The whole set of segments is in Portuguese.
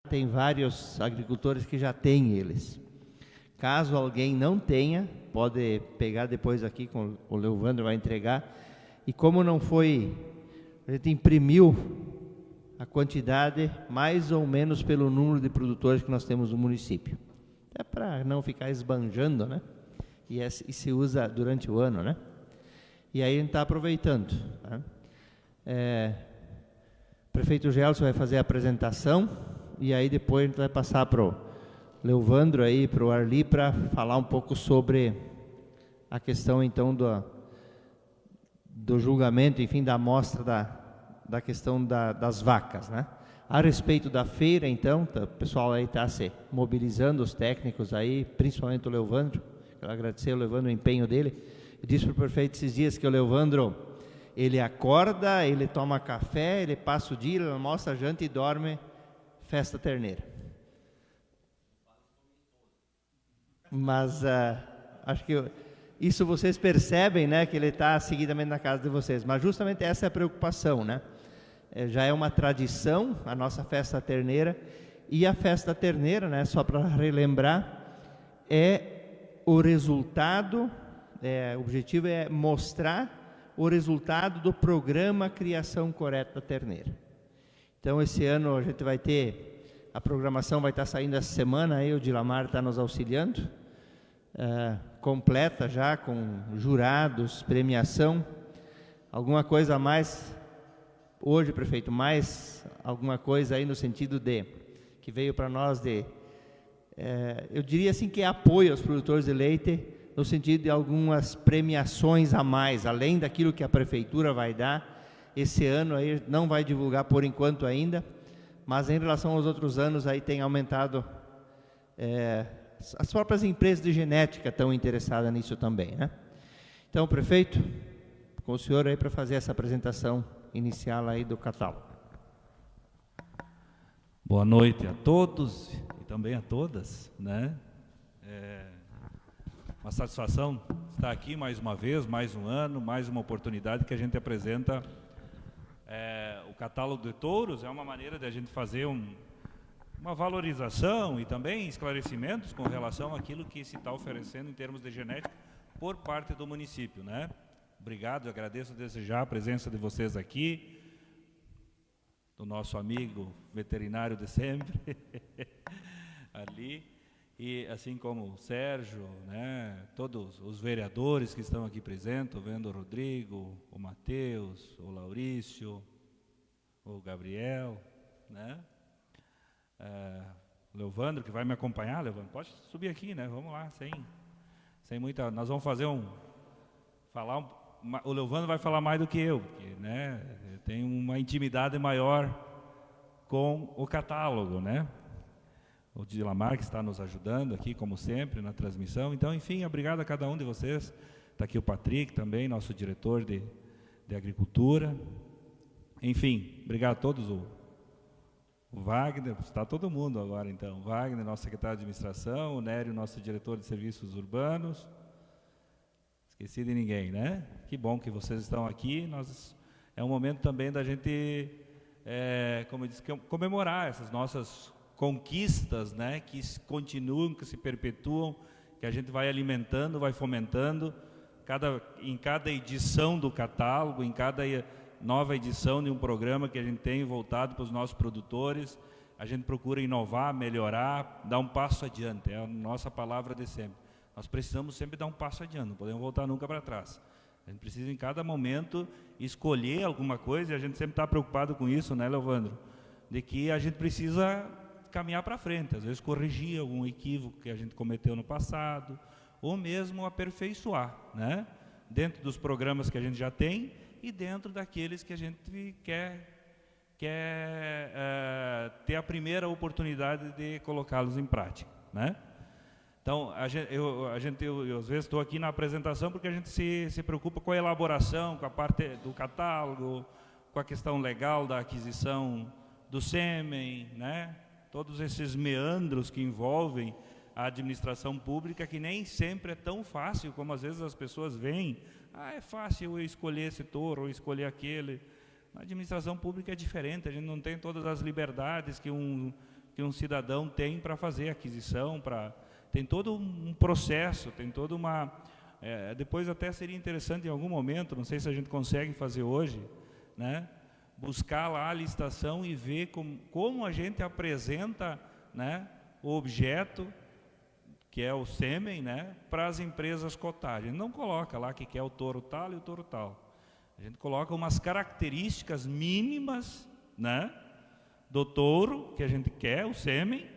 tem vários agricultores que já têm eles. Caso alguém não tenha, pode pegar depois aqui, com o Leovandro vai entregar. E como não foi, a gente imprimiu a quantidade mais ou menos pelo número de produtores que nós temos no município. É para não ficar esbanjando, né? E se usa durante o ano, né? E aí a gente está aproveitando. Tá? O prefeito Gelson vai fazer a apresentação e aí depois a gente vai passar para o Leovandro aí, para o Arli, para falar um pouco sobre a questão então do julgamento, enfim, da amostra da questão das vacas, né? A respeito da feira, então, o pessoal aí está se mobilizando, os técnicos aí, principalmente o Leovandro. Quero agradecer ao Leovandro o empenho dele. Eu disse para o prefeito esses dias que o Leovandro, ele acorda, ele toma café, ele passa o dia, ele almoça a janta e dorme festa terneira. Mas acho que isso vocês percebem, né, que ele está seguidamente na casa de vocês. Mas justamente essa é a preocupação, né? Já é uma tradição a nossa festa terneira. E a festa terneira, né, só para relembrar, é o resultado, o objetivo é mostrar o resultado do programa Criação Correta da Terneira. Então esse ano a gente vai ter, a programação vai estar saindo essa semana, aí o Dilamar está nos auxiliando, completa já, com jurados, premiação. Alguma coisa a mais hoje, prefeito, mais alguma coisa aí no sentido de, que veio para nós eu diria assim que é apoio aos produtores de leite, no sentido de algumas premiações a mais, além daquilo que a prefeitura vai dar. Esse ano aí não vai divulgar por enquanto ainda, mas em relação aos outros anos aí tem aumentado, as próprias empresas de genética estão interessadas nisso também, né? Então, prefeito, com o senhor aí para fazer essa apresentação inicial aí do catálogo. Boa noite a todos e também a todas, né? Uma satisfação estar aqui mais uma vez, mais um ano, mais uma oportunidade que a gente apresenta. O catálogo de touros é uma maneira de a gente fazer uma valorização e também esclarecimentos com relação àquilo que se está oferecendo em termos de genética por parte do município, né? Obrigado, agradeço desde já a presença de vocês aqui, do nosso amigo veterinário de sempre, ali, e assim como o Sérgio, né, todos os vereadores que estão aqui presentes, vendo o Rodrigo, o Matheus, o Laurício, o Gabriel, né, o Leovandro, que vai me acompanhar. Leovandro, pode subir aqui, né, vamos lá, sem muita, nós vamos fazer o Leovandro vai falar mais do que eu, porque, né, eu tenho uma intimidade maior com o catálogo, né? O Dilamar, que está nos ajudando aqui, como sempre, na transmissão. Então, enfim, obrigado a cada um de vocês. Está aqui o Patrick também, nosso diretor de agricultura. Enfim, obrigado a todos. O Wagner, está todo mundo agora, então. O Wagner, nosso secretário de administração. O Nério, nosso diretor de serviços urbanos. Esqueci de ninguém, né? Que bom que vocês estão aqui. É um momento também da gente, como eu disse, comemorar essas nossas conquistas, né? Que continuam, que se perpetuam, que a gente vai alimentando, vai fomentando. Em cada edição do catálogo, em cada nova edição de um programa que a gente tem voltado para os nossos produtores, a gente procura inovar, melhorar, dar um passo adiante. É a nossa palavra de sempre. Nós precisamos sempre dar um passo adiante, não podemos voltar nunca para trás. A gente precisa, em cada momento, escolher alguma coisa, e a gente sempre está preocupado com isso, né, Leovandro? De que a gente precisa caminhar para frente, às vezes corrigir algum equívoco que a gente cometeu no passado, ou mesmo aperfeiçoar, né? Dentro dos programas que a gente já tem e dentro daqueles que a gente quer ter a primeira oportunidade de colocá-los em prática, né? Então, eu às vezes estou aqui na apresentação porque a gente se preocupa com a elaboração, com a parte do catálogo, com a questão legal da aquisição do sêmen, né? Todos esses meandros que envolvem a administração pública, que nem sempre é tão fácil como às vezes as pessoas veem. É fácil eu escolher esse touro ou escolher aquele. Na administração pública é diferente, a gente não tem todas as liberdades que um cidadão tem para fazer a aquisição, tem todo um processo, tem toda uma... depois até seria interessante em algum momento, não sei se a gente consegue fazer hoje, né, buscar lá a licitação e ver como a gente apresenta, né, o objeto, que é o sêmen, né, para as empresas cotarem. A gente não coloca lá que quer o touro tal e o touro tal. A gente coloca umas características mínimas, né, do touro que a gente quer, o sêmen,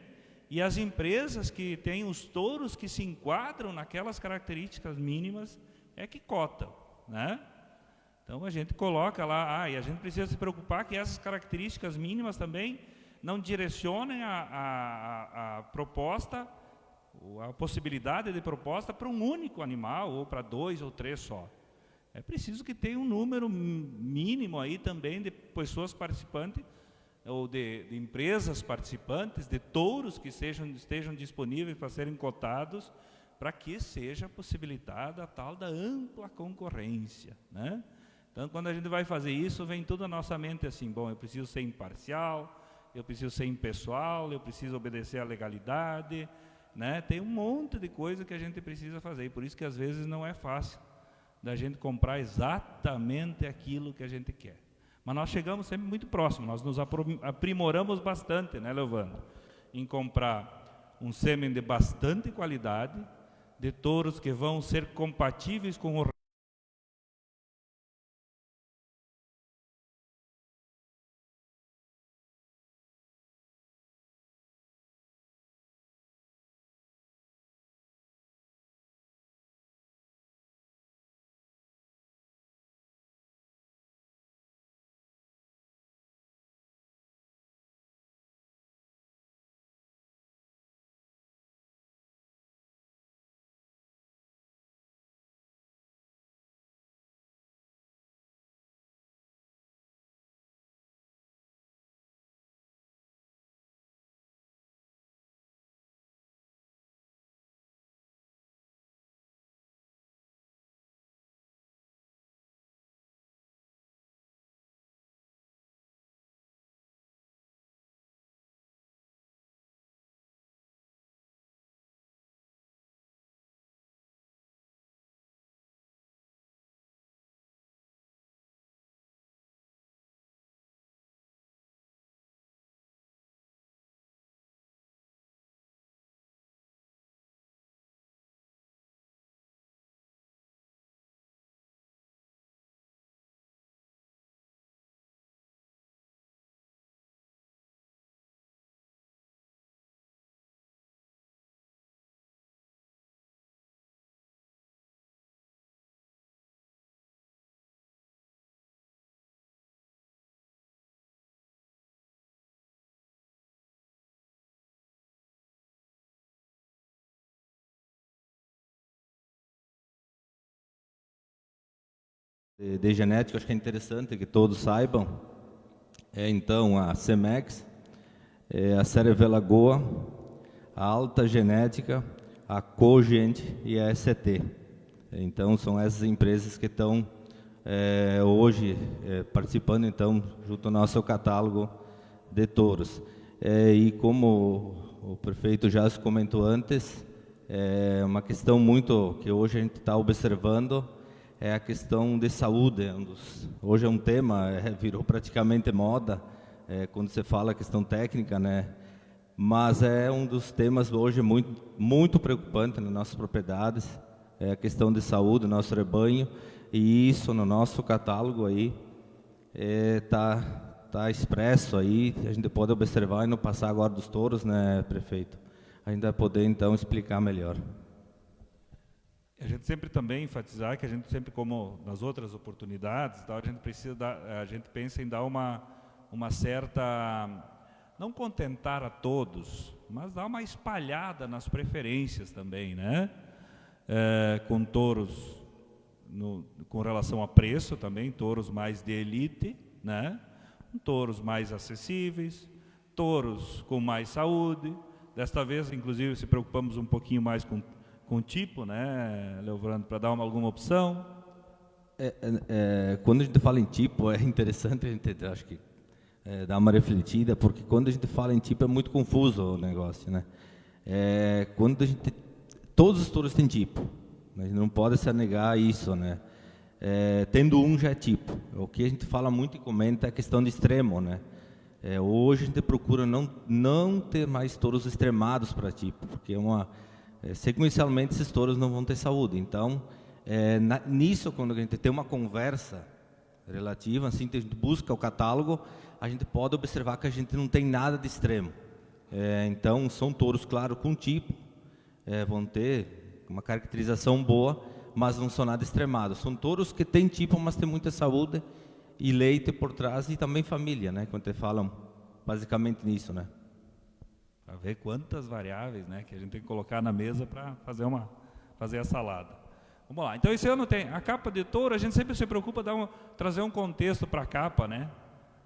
e as empresas que têm os touros que se enquadram naquelas características mínimas é que cotam, né? Então a gente coloca lá, e a gente precisa se preocupar que essas características mínimas também não direcionem a proposta, a possibilidade de proposta para um único animal, ou para 2 ou 3 só. É preciso que tenha um número mínimo aí também de pessoas participantes, ou de empresas participantes, de touros que estejam disponíveis para serem cotados, para que seja possibilitada a tal da ampla concorrência, né? Então, quando a gente vai fazer isso, vem tudo à nossa mente assim, bom, eu preciso ser imparcial, eu preciso ser impessoal, eu preciso obedecer à legalidade, né? Tem um monte de coisa que a gente precisa fazer, e por isso que às vezes não é fácil da gente comprar exatamente aquilo que a gente quer. Mas nós chegamos sempre muito próximo, nós nos aprimoramos bastante, né, Leovandro, em comprar um sêmen de bastante qualidade, de touros que vão ser compatíveis com o de genética, acho que é interessante que todos saibam, então a Cemex, a Cerevela Goa, a Alta Genética, a Cogent e a SCT. Então são essas empresas que estão hoje participando então junto ao nosso catálogo de touros. E como o prefeito já se comentou antes, é uma questão muito que hoje a gente está observando, é a questão de saúde. Hoje é um tema, virou praticamente moda, quando você fala a questão técnica, né? Mas é um dos temas hoje muito, muito preocupante nas nossas propriedades, é a questão de saúde do nosso rebanho, e isso no nosso catálogo aí tá expresso aí, a gente pode observar e não passar agora dos touros, né, prefeito? A gente vai poder então explicar melhor. A gente sempre também enfatizar que a gente sempre, como nas outras oportunidades, a gente pensa em dar uma certa, não contentar a todos, mas dar uma espalhada nas preferências também, né? Com touros com relação a preço também, touros mais de elite, né? Touros mais acessíveis, touros com mais saúde. Desta vez, inclusive, se preocupamos um pouquinho mais com o tipo, né, Leovandro, para dar alguma opção. Quando a gente fala em tipo, é interessante, acho que dar uma refletida, porque quando a gente fala em tipo é muito confuso o negócio, né? Quando a gente, todos os touros têm tipo, né? A gente não pode se negar isso, né? Tendo um já é tipo. O que a gente fala muito e comenta é a questão de extremo, né? Hoje a gente procura não ter mais touros extremados para tipo, porque sequencialmente esses touros não vão ter saúde. Então, nisso, quando a gente tem uma conversa relativa, assim, a gente busca o catálogo, a gente pode observar que a gente não tem nada de extremo. Então, são touros, claro, com tipo, vão ter uma caracterização boa, mas não são nada extremados. São touros que têm tipo, mas têm muita saúde e leite por trás e também família, né? Quando falam basicamente nisso, né? Para ver quantas variáveis, né, que a gente tem que colocar na mesa para fazer a salada. Vamos lá. Então esse ano tem a capa de touro. A gente sempre se preocupa trazer um contexto para a capa, né?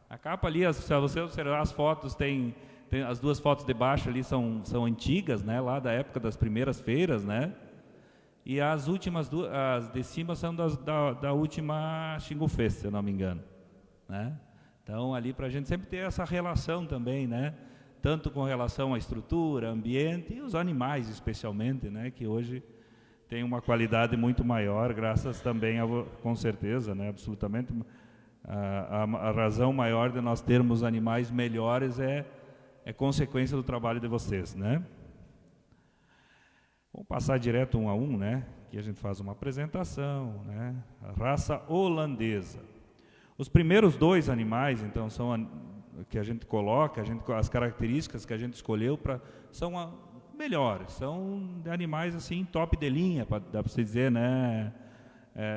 A capa ali, se você observar as fotos, tem as duas fotos de baixo ali são antigas, né? Lá da época das primeiras feiras, né? E as últimas duas, as de cima são da última Xingu Fest, se eu não me engano, né? Então ali para a gente sempre ter essa relação também, né? Tanto com relação à estrutura, ambiente e os animais especialmente, né? Que hoje tem uma qualidade muito maior, graças também, com certeza, né? Absolutamente, a razão maior de nós termos animais melhores é consequência do trabalho de vocês, né? Vamos passar direto um a um, né? Que a gente faz uma apresentação, né? A raça holandesa. Os primeiros dois animais, então, são que a gente coloca, as características que a gente escolheu são melhores, são de animais assim top de linha, dá para se dizer, né,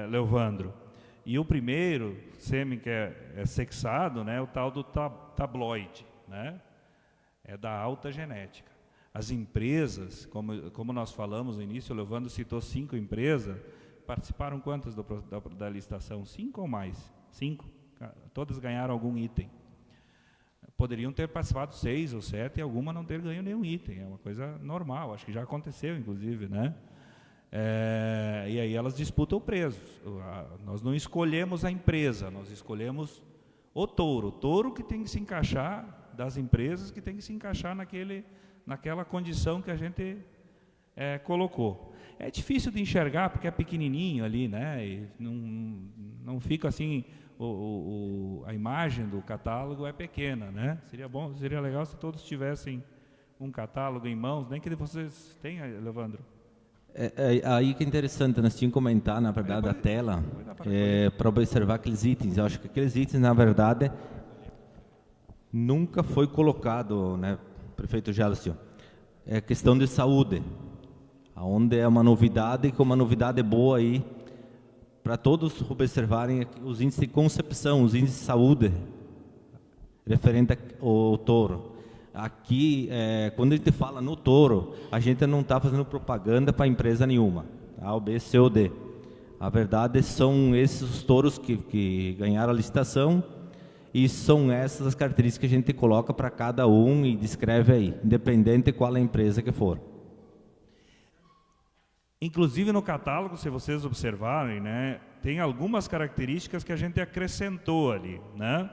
Leovandro? E o primeiro sêmen que é sexado, né, o tal do tabloide, né? É da alta genética. As empresas, como nós falamos no início, o Leovandro citou 5 empresas, participaram quantas da licitação? 5 ou mais? 5. Todas ganharam algum item. Poderiam ter participado 6 ou 7 e alguma não ter ganho nenhum item. É uma coisa normal, acho que já aconteceu, inclusive, né? E aí elas disputam preços. Nós não escolhemos a empresa, nós escolhemos o touro que tem que se encaixar, das empresas que tem que se encaixar naquela condição que a gente colocou. É difícil de enxergar porque é pequenininho ali, né? E não fica assim, a imagem do catálogo é pequena, né? Seria legal se todos tivessem um catálogo em mãos, nem que vocês tenham, Leovandro. Aí que é interessante, nós tínhamos que comentar, na verdade, a tela, para observar aqueles itens. Eu acho que aqueles itens, na verdade, nunca foi colocado, né, prefeito Gelson? É questão de saúde, onde é uma novidade, com uma novidade boa aí, para todos observarem os índices de concepção, os índices de saúde, referente ao touro. Aqui, quando a gente fala no touro, a gente não está fazendo propaganda para empresa nenhuma, A, B, C ou D. A verdade são esses os touros que ganharam a licitação, e são essas as características que a gente coloca para cada um e descreve aí, independente de qual é a empresa que for. Inclusive no catálogo, se vocês observarem, né, tem algumas características que a gente acrescentou ali, né?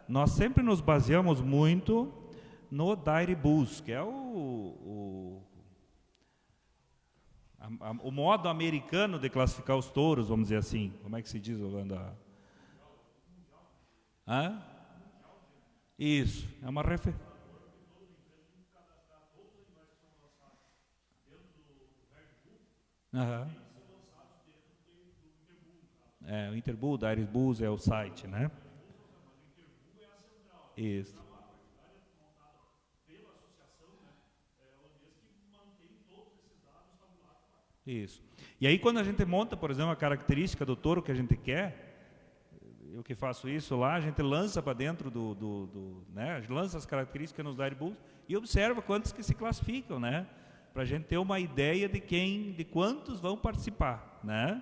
Nós sempre nos baseamos muito no Dairy Bulls, que é o modo americano de classificar os touros, vamos dizer assim. Como é que se diz, Holanda? Isso, é uma referência. O Interbull, o Dairy Bulls é o site, né? Isso. Isso. E aí quando a gente monta, por exemplo, a característica do touro que a gente quer, eu que faço isso lá, a gente lança para dentro né, lança as características nos Dairy Bulls e observa quantos que se classificam, né? Para a gente ter uma ideia de quantos vão participar, né?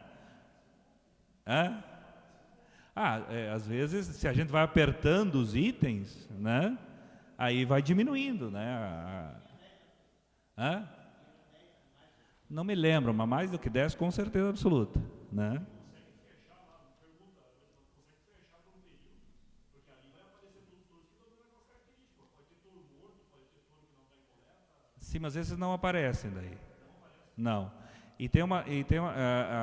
Às vezes, se a gente vai apertando os itens, né? Aí vai diminuindo, né? Não me lembro, mas mais do que 10 com certeza absoluta, né? Sim, mas esses não aparecem daí. Não.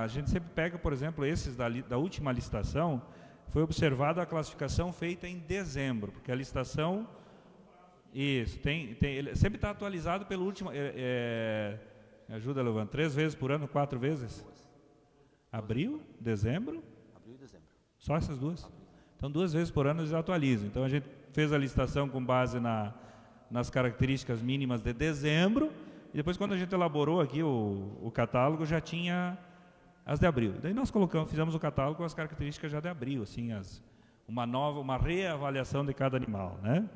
A gente sempre pega, por exemplo, esses da última licitação, foi observada a classificação feita em dezembro, porque a licitação, isso, ele sempre está atualizado pelo último, me ajuda, Levan, 3 vezes por ano, 4 vezes? Abril, dezembro? Abril e dezembro. Só essas duas? Então, 2 vezes por ano eles atualizam. Então, a gente fez a licitação com base nas características mínimas de dezembro, e depois, quando a gente elaborou aqui o catálogo, já tinha as de abril. Daí nós fizemos o catálogo com as características já de abril, assim, uma reavaliação de cada animal, né?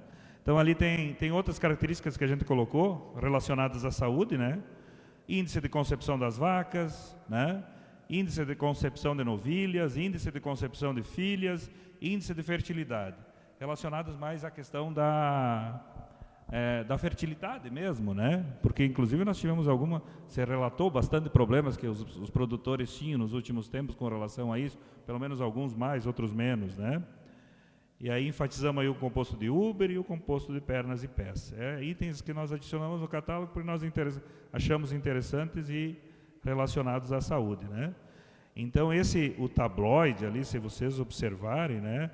Então, ali tem outras características que a gente colocou, relacionadas à saúde, né? Índice de concepção das vacas, né? Índice de concepção de novilhas, índice de concepção de filhas, índice de fertilidade, relacionados mais à questão da fertilidade mesmo, né? Porque inclusive nós tivemos você relatou bastante problemas que os produtores tinham nos últimos tempos com relação a isso, pelo menos alguns mais, outros menos, né? E aí enfatizamos aí o composto de Huber e o composto de pernas e pés. Itens que nós adicionamos no catálogo porque nós achamos interessantes e relacionados à saúde, né? Então o tabloide ali, se vocês observarem, né?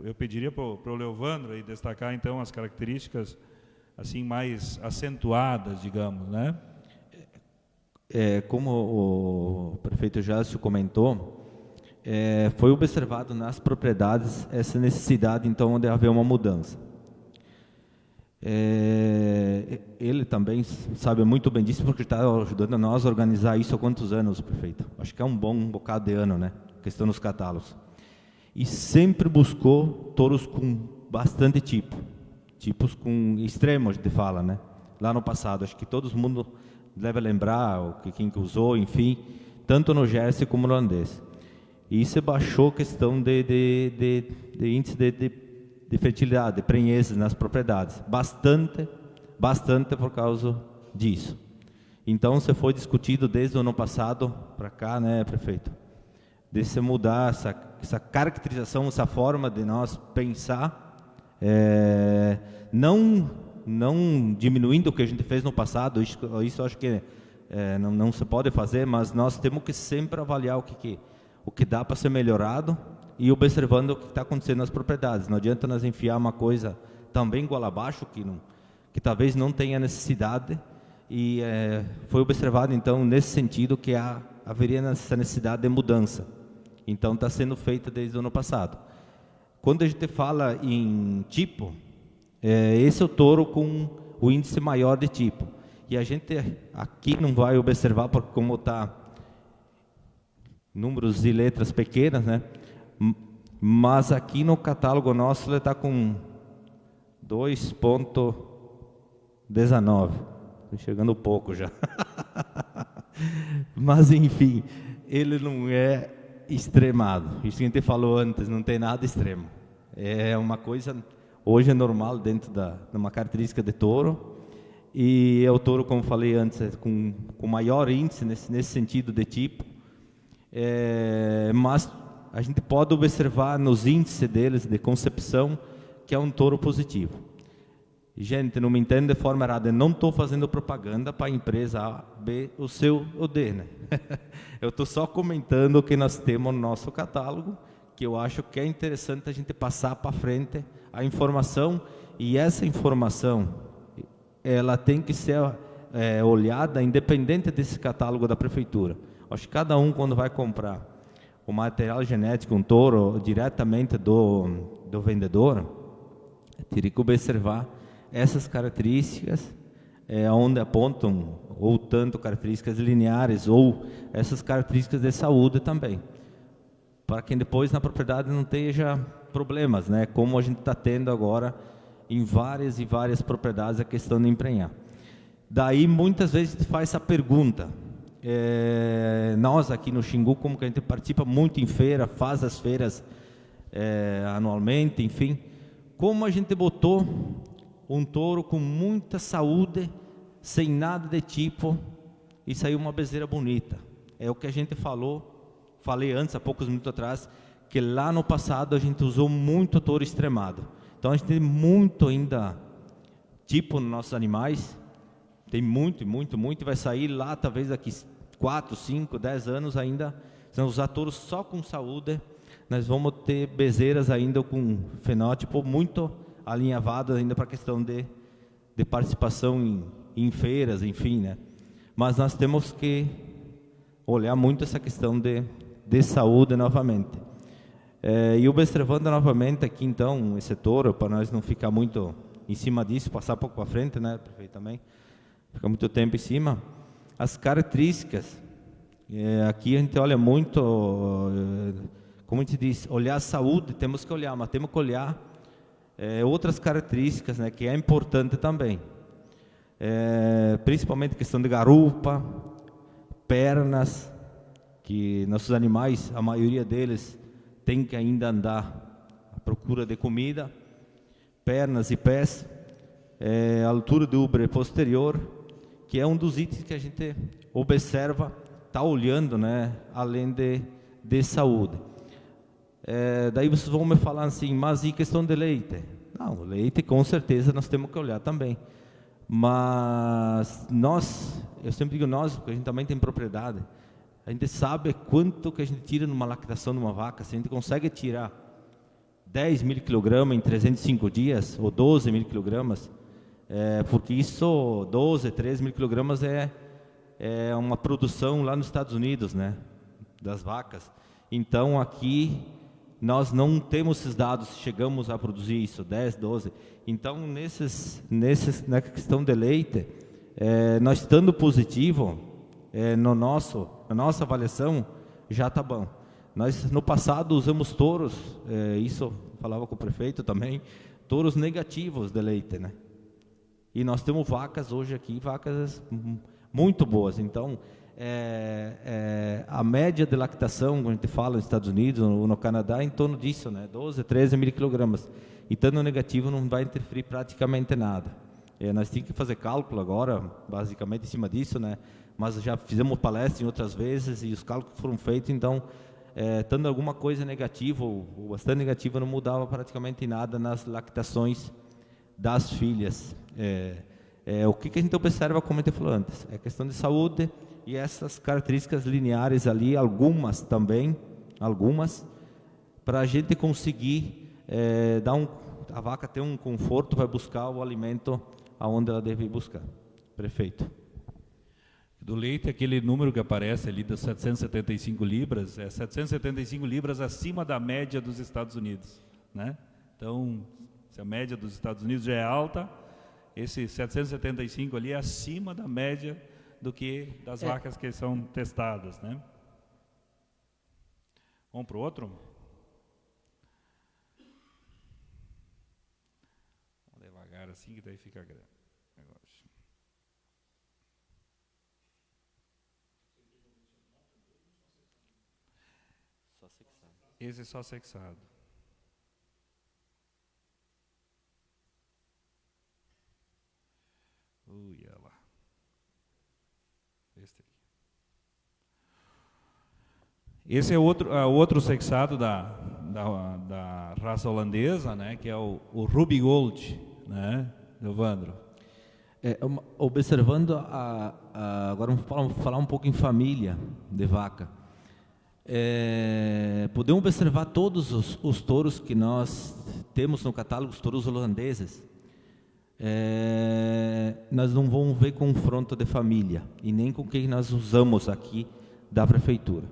Eu pediria para o Leovandro aí destacar então as características assim mais acentuadas, digamos, né? Como o prefeito Jácio comentou, foi observado nas propriedades essa necessidade, então, de haver uma mudança. Ele também sabe muito bem disso, porque está ajudando a nós a organizar isso há quantos anos, prefeito? Acho que é um bocado de ano, né? Questão dos catálogos. E sempre buscou touros com bastante tipos com extremos, de fala, né? Lá no passado, acho que todo mundo deve lembrar, quem usou, enfim, tanto no Jersey como no holandês. E isso baixou a questão de índice de fertilidade, de prenhez nas propriedades, bastante por causa disso. Então, você foi discutido desde o ano passado para cá, né, prefeito? De se mudar essa caracterização, essa forma de nós pensar, não diminuindo o que a gente fez no passado, isso acho que não se pode fazer, mas nós temos que sempre avaliar o que dá para ser melhorado e observando o que está acontecendo nas propriedades. Não adianta nós enfiar uma coisa também igual abaixo, que talvez não tenha necessidade, e foi observado então nesse sentido que haveria essa necessidade de mudança. Então está sendo feita desde o ano passado. Quando a gente fala em tipo, esse é o touro com o índice maior de tipo. E a gente aqui não vai observar, porque como está números e letras pequenas, né? Mas aqui no catálogo nosso ele está com 2,19. Estou chegando pouco já. Mas enfim, ele não é extremado. Isso que a gente falou antes, não tem nada extremo. É uma coisa, hoje é normal dentro de uma característica de touro. E é o touro, como falei antes, com maior índice nesse sentido de tipo. Mas a gente pode observar nos índices deles de concepção que é um touro positivo. Gente, não me entenda de forma errada, eu não estou fazendo propaganda para a empresa A, B, o C ou D, né? Eu estou só comentando o que nós temos no nosso catálogo, que eu acho que é interessante a gente passar para frente a informação, e essa informação ela tem que ser olhada independente desse catálogo da prefeitura. Acho que cada um, quando vai comprar o material genético, um touro, diretamente do vendedor, teria que observar essas características, onde apontam ou tanto características lineares ou essas características de saúde também, para que depois na propriedade não tenha problemas, né? Como a gente está tendo agora em várias e várias propriedades a questão de emprenhar. Daí muitas vezes a gente faz essa pergunta. Nós aqui no Xingu, como que a gente participa muito em feira, faz as feiras anualmente, enfim, como a gente botou um touro com muita saúde, sem nada de tipo, e saiu uma bezerra bonita. É o que a gente falei antes, há poucos minutos atrás, que lá no passado a gente usou muito touro extremado. Então a gente tem muito ainda tipo nos nossos animais, Tem muito, muito, muito, e vai sair lá, talvez daqui 4, 5, 10 anos ainda, se nós usar touros só com saúde, nós vamos ter bezerras ainda com fenótipo muito alinhavado ainda para a questão de participação em feiras, enfim, né? Mas nós temos que olhar muito essa questão de saúde novamente. E observando novamente aqui, então, esse touro, para nós não ficar muito em cima disso, passar um pouco para frente, né, prefeito, também, fica muito tempo em cima, as características, aqui a gente olha muito, como a gente diz, olhar a saúde, temos que olhar, mas temos que olhar outras características, né, que é importante também, principalmente questão de garupa, pernas, que nossos animais, a maioria deles, tem que ainda andar à procura de comida, pernas e pés, a altura do úbere posterior, que é um dos itens que a gente observa, está olhando, né, além de saúde. Daí vocês vão me falar assim, mas e questão de leite? Não, leite com certeza nós temos que olhar também. Mas nós, eu sempre digo nós, porque a gente também tem propriedade, a gente sabe quanto que a gente tira numa lactação de uma vaca. Se a gente consegue tirar 10.000 kg em 305 dias, ou 12.000 kg, porque isso, 12, 13.000 kg é uma produção lá nos Estados Unidos, né, das vacas. Então aqui nós não temos esses dados, chegamos a produzir isso, 10, 12. Então na questão de leite, nós estando positivo, na nossa avaliação, já está bom. Nós no passado usamos touros, isso falava com o prefeito também, touros negativos de leite, né? E nós temos vacas hoje aqui, vacas muito boas. Então, a média de lactação, quando a gente fala nos Estados Unidos ou no Canadá, é em torno disso, né? 12, 13.000 kg. E estando negativo não vai interferir praticamente nada. Nós temos que fazer cálculo agora, basicamente em cima disso, né? Mas já fizemos palestra em outras vezes e os cálculos foram feitos, então, estando alguma coisa negativa ou bastante negativa, não mudava praticamente nada nas lactações das filhas. O que a gente observa, como a gente falou antes, é questão de saúde e essas características lineares ali, algumas também, para a gente conseguir a vaca ter um conforto para buscar o alimento aonde ela deve buscar. Prefeito. Do leite, aquele número que aparece ali das 775 libras, 775 libras acima da média dos Estados Unidos, né? Então, se a média dos Estados Unidos já é alta, esse 775 ali é acima da média do que das vacas que são testadas, né? Vamos para o outro? Vamos devagar assim, que daí fica grande. Esse é só sexado. Olha lá. Esse é outro sexado da raça holandesa, né, que é o Ruby Gold, né, Evandro? Observando, agora vamos falar um pouco em família de vaca. Podemos observar todos os touros que nós temos no catálogo, os touros holandeses. Nós não vamos ver confronto de família e nem com o que nós usamos aqui da prefeitura.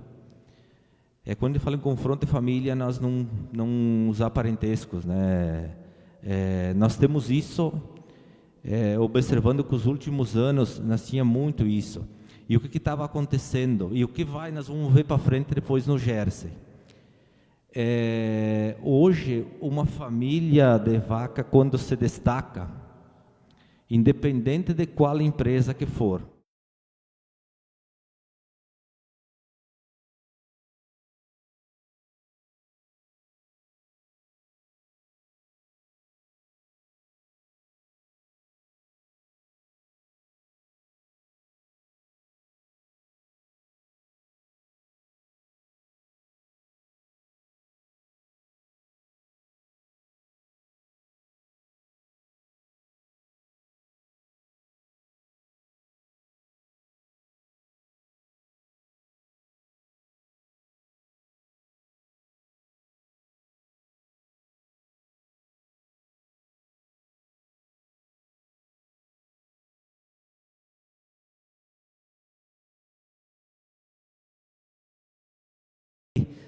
Quando eu falo em confronto de família, nós não usar parentescos, né? Nós temos isso, observando que os últimos anos nós tinha muito isso. E o que estava acontecendo? E o que nós vamos ver para frente depois no Jersey. Hoje, uma família de vaca, quando se destaca, independente de qual empresa que for,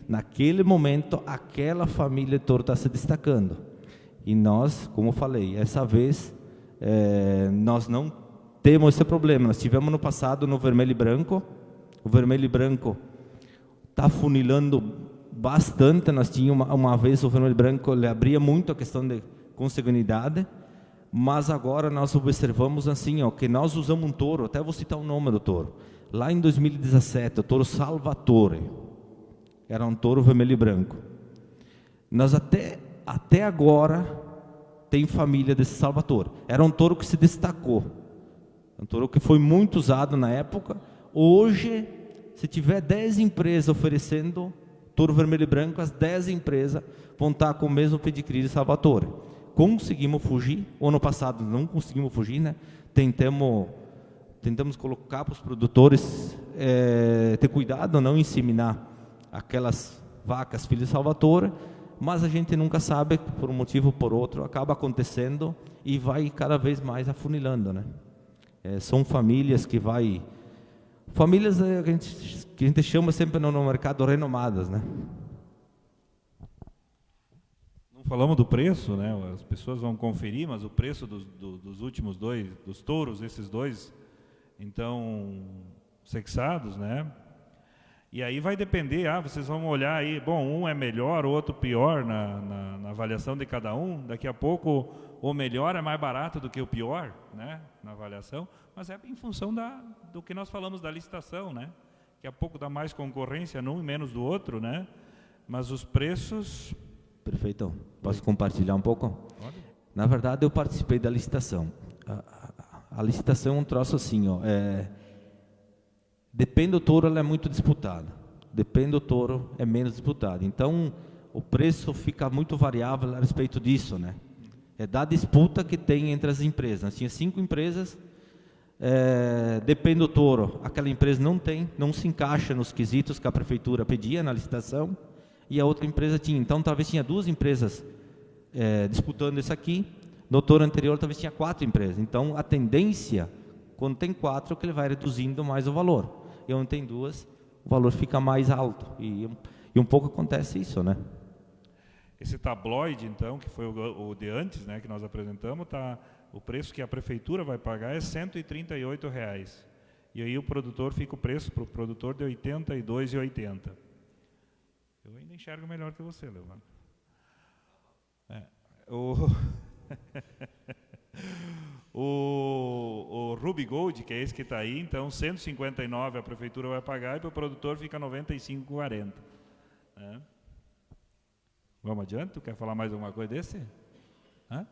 naquele momento, aquela família de touro está se destacando. E nós, como eu falei, essa vez, nós não temos esse problema. Nós tivemos no passado no vermelho e branco. O vermelho e branco está funilando bastante. Nós tínhamos uma vez o vermelho e branco, ele abria muito a questão de consanguinidade. Mas agora nós observamos assim, ó, que nós usamos um touro, até vou citar o nome do touro. Lá em 2017, o touro Salvatore, era um touro vermelho e branco. Nós até agora tem família desse Salvatore. Era um touro que se destacou, um touro que foi muito usado na época. Hoje, se tiver 10 empresas oferecendo touro vermelho e branco, as 10 empresas vão estar com o mesmo pedigree de Salvatore. Conseguimos fugir, o ano passado não conseguimos fugir, né? Tentamos colocar para os produtores ter cuidado, não inseminar aquelas vacas filhas de Salvatore, mas a gente nunca sabe, por um motivo ou por outro, acaba acontecendo e vai cada vez mais afunilando, né? São famílias que famílias que a gente chama sempre no mercado renomadas, né? Falamos do preço, né? As pessoas vão conferir, mas o preço dos últimos dos touros, esses dois, então, sexados, né? E aí vai depender, vocês vão olhar aí, bom, um é melhor, o outro pior na avaliação de cada um. Daqui a pouco o melhor é mais barato do que o pior, né? Na avaliação, mas é em função do que nós falamos da licitação, né? Daqui a pouco dá mais concorrência num e menos do outro, né? Mas os preços... Perfeito. Posso compartilhar um pouco? Pode. Na verdade, eu participei da licitação. A licitação é um troço assim, ó. Depende do touro, ela é muito disputada. Depende do touro, é menos disputada. Então, o preço fica muito variável a respeito disso, né? É da disputa que tem entre as empresas. Tinha 5 empresas. Depende do touro. Aquela empresa não se encaixa nos quesitos que a prefeitura pedia na licitação. E a outra empresa tinha. Então, talvez tinha 2 empresas disputando isso aqui. No touro anterior, talvez tinha 4 empresas. Então, a tendência, quando tem 4, é que ele vai reduzindo mais o valor. E onde tem 2, o valor fica mais alto. E um pouco acontece isso, né? Esse tabloide, então, que foi o de antes, né, que nós apresentamos, o preço que a prefeitura vai pagar é R$ 138,00. E aí o produtor fica o preço para o produtor de R$ 82,80. Eu ainda enxergo melhor que você, Leandro. O Ruby Gold, que é esse que está aí, então 159 a prefeitura vai pagar e para o produtor fica 95,40. Vamos adiante? Tu quer falar mais alguma coisa desse? Hã?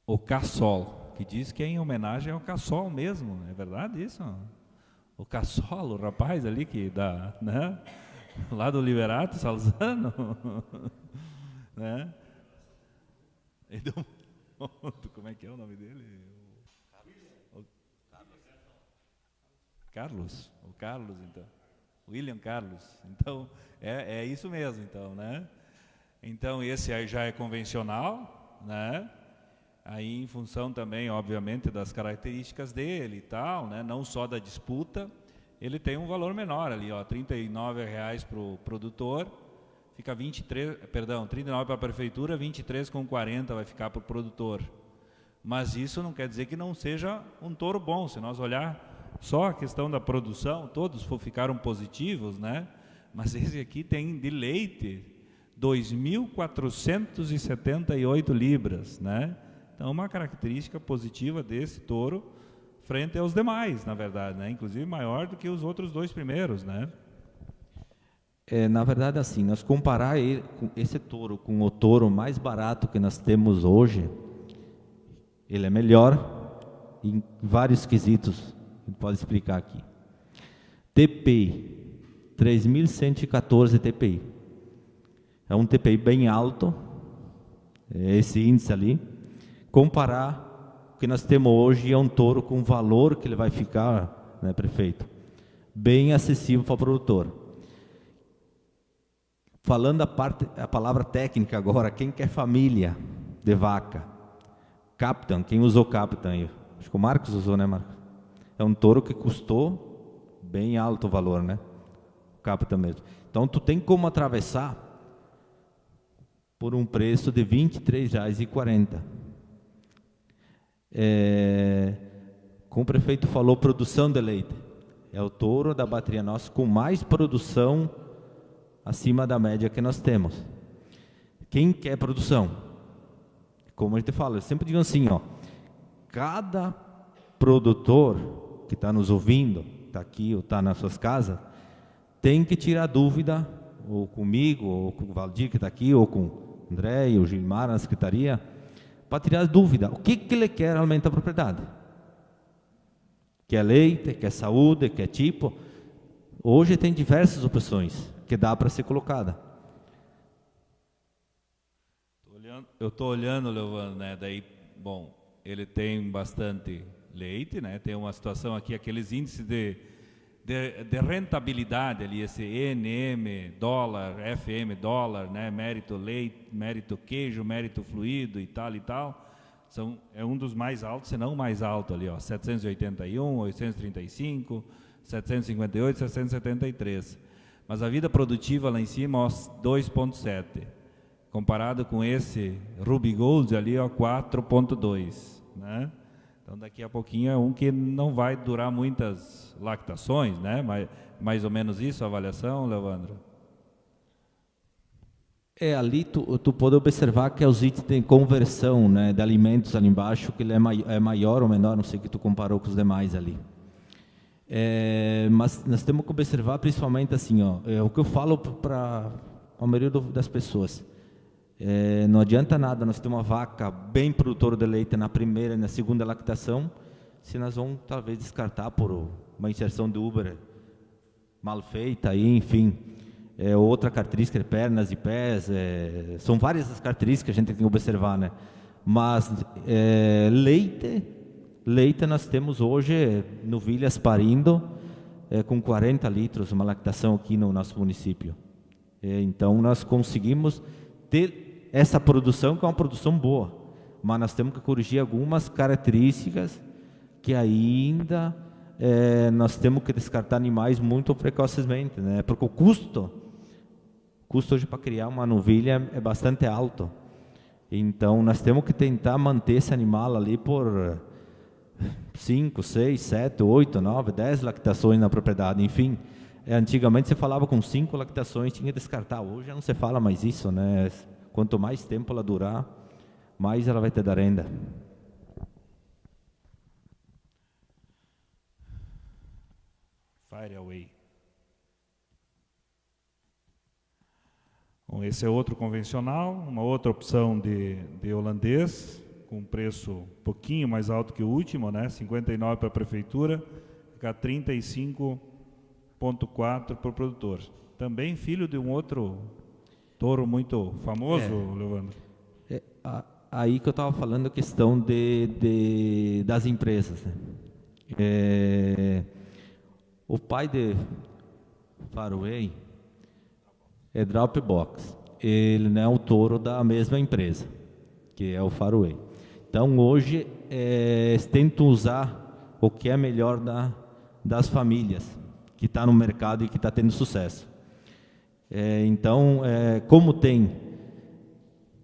O Cassol, que diz que é em homenagem ao Cassol mesmo, é verdade isso? O Cassol, o rapaz ali que dá, né? Lá do Liberato Salzano, né? Como é que é o nome dele? Carlos, o Carlos, então. William Carlos. Então, é isso mesmo, então, né? Então, esse aí já é convencional, né? Aí, em função também, obviamente, das características dele e tal, né? Não só da disputa, ele tem um valor menor ali, ó, R$ 39,00 para o produtor, fica 39 para a prefeitura, 23,40 vai ficar para o produtor. Mas isso não quer dizer que não seja um touro bom. Se nós olhar só a questão da produção, todos ficaram positivos, né? Mas esse aqui tem de leite 2.478 libras, né? Então, uma característica positiva desse touro frente aos demais, na verdade, né? Inclusive maior do que os outros 2 primeiros, né? Na verdade, assim, nós comparar esse touro com o touro mais barato que nós temos hoje, ele é melhor em vários quesitos, a gente pode explicar aqui. TPI, 3.114 TPI. É um TPI bem alto, esse índice ali. Comparar o que nós temos hoje é um touro com valor que ele vai ficar, né, prefeito, bem acessível para o produtor. Falando a palavra técnica agora, quem quer família de vaca? Captain, quem usou Captain aí? Acho que o Marcos usou, né, Marcos? É um touro que custou bem alto o valor, né? Captain mesmo. Então, tu tem como atravessar por um preço de R$ 23,40. Como o prefeito falou, produção de leite. É o touro da bateria nossa com mais produção acima da média que nós temos. Quem quer produção? Como a gente fala, eu sempre digo assim, ó, cada produtor que está nos ouvindo, está aqui ou está nas suas casas, tem que tirar dúvida, ou comigo, ou com o Valdir que está aqui, ou com o André e o Gilmar na secretaria, para tirar dúvida. O que ele quer realmente da propriedade? Quer leite, quer saúde, quer tipo? Hoje tem diversas opções que dá para ser colocada. Eu estou olhando, Leovando, né? Daí, bom, ele tem bastante leite, né? Tem uma situação aqui, aqueles índices de rentabilidade ali, esse NM, dólar, FM, dólar, né? Mérito leite, mérito queijo, mérito fluido e tal. É um dos mais altos, se não o mais alto ali, ó, 781, 835, 758, 773. Mas a vida produtiva lá em cima, ó, 2,7. Comparado com esse Ruby Gold ali, ó, 4,2, né? Então daqui a pouquinho é um que não vai durar muitas lactações, né? Mais ou menos isso a avaliação, Leandro? Ali tu pode observar que os itens de conversão, né, de alimentos ali embaixo, que ele é maior ou menor, não sei que tu comparou com os demais ali. Mas nós temos que observar principalmente assim, ó, o que eu falo para a maioria das pessoas. Não adianta nada nós ter uma vaca bem produtora de leite na primeira e na segunda lactação, se nós vamos talvez descartar por uma inserção de Uber mal feita, aí, enfim. Outra característica de pernas e pés, são várias as características que a gente tem que observar, né? Mas leite nós temos hoje novilhas parindo com 40 litros, uma lactação aqui no nosso município. Então nós conseguimos ter essa produção, que é uma produção boa, mas nós temos que corrigir algumas características que ainda nós temos que descartar animais muito precocemente, né? Porque o custo hoje para criar uma novilha é bastante alto. Então nós temos que tentar manter esse animal ali por 5, 6, 7, 8, 9, 10 lactações na propriedade, enfim. Antigamente se falava com 5 lactações, tinha que descartar. Hoje já não se fala mais isso, né? Quanto mais tempo ela durar, mais ela vai ter da renda. Fire away. Bom, esse é outro convencional, uma outra opção de holandês, com preço um pouquinho mais alto que o último, né? 59 para a prefeitura, fica 35,4 para o produtor. Também filho de um outro touro muito famoso, Leandro? Aí que eu estava falando a questão das empresas, né? O pai de Faraway é Dropbox. Ele não é o touro da mesma empresa, que é o Faraway. Então, hoje, eles tentam usar o que é melhor das famílias, que está no mercado e que está tendo sucesso. Então, como tem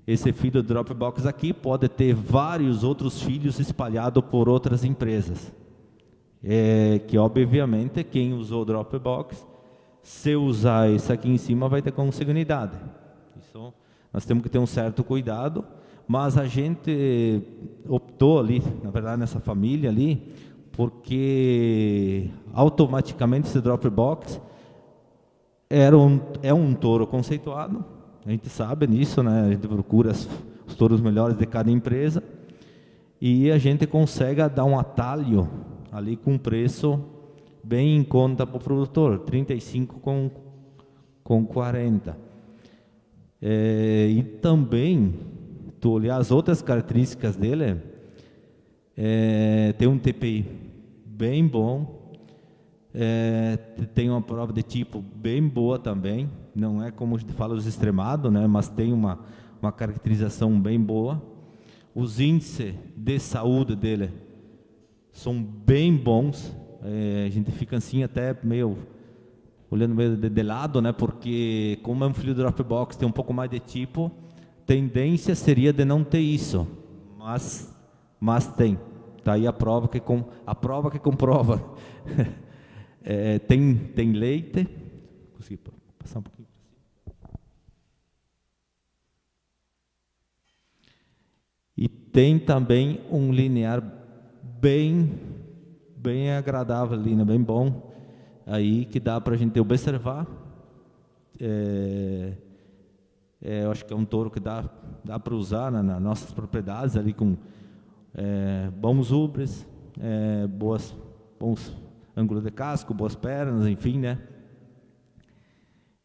esse filho do Dropbox aqui, pode ter vários outros filhos espalhados por outras empresas. Que, obviamente, quem usou o Dropbox, se usar esse aqui em cima, vai ter consanguinidade. Isso, nós temos que ter um certo cuidado, mas a gente optou ali, na verdade, nessa família ali, porque automaticamente esse Dropbox é um touro conceituado, a gente sabe nisso, né? A gente procura os touros melhores de cada empresa e a gente consegue dar um atalho ali com preço bem em conta para o produtor, 35 com 40. E também, tu olhar as outras características dele, tem um TPI bem bom, tem uma prova de tipo bem boa também, não é como a gente fala os extremados, né? Mas tem uma caracterização bem boa. Os índices de saúde dele são bem bons. A gente fica assim até meio olhando meio de lado, né? Porque como é um filho do Dropbox, tem um pouco mais de tipo, tendência seria de não ter isso, mas tem. Tá aí a prova que comprova. Tem leite. Consegui passar um pouquinho. E tem também um linear bem agradável ali, né? Bem bom, aí que dá para a gente observar. Eu acho que é um touro que dá para usar nas nossas propriedades ali com bons ubres, bons ângulos de casco, boas pernas, enfim, né?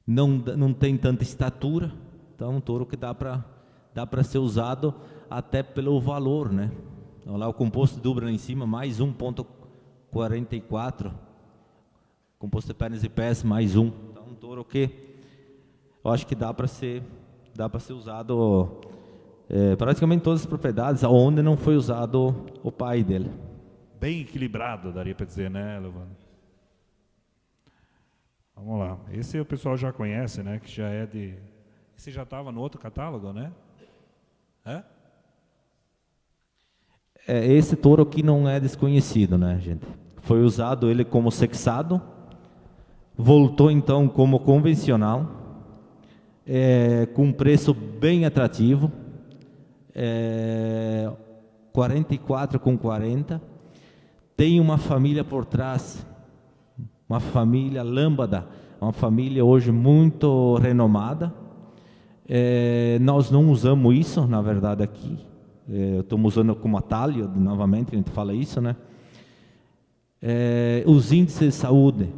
Não tem tanta estatura, então é um touro que dá para ser usado até pelo valor, né? Olha lá o composto de ubra lá em cima, mais 1,44, composto de pernas e pés, mais 1. Então um touro que eu acho que dá para ser usado praticamente em todas as propriedades, onde não foi usado o pai dele. Bem equilibrado, daria para dizer, né, Leovandro? Vamos lá. Esse o pessoal já conhece, né? Que já é de... Esse já estava no outro catálogo, né? Esse touro aqui não é desconhecido, né, gente? Foi usado ele como sexado, voltou então como convencional, com um preço bem atrativo, 44,40. Tem uma família por trás, uma família lâmpada, uma família hoje muito renomada. Nós não usamos isso, na verdade, aqui. Estamos usando como atalho, novamente, a gente fala isso, né? Os índices de saúde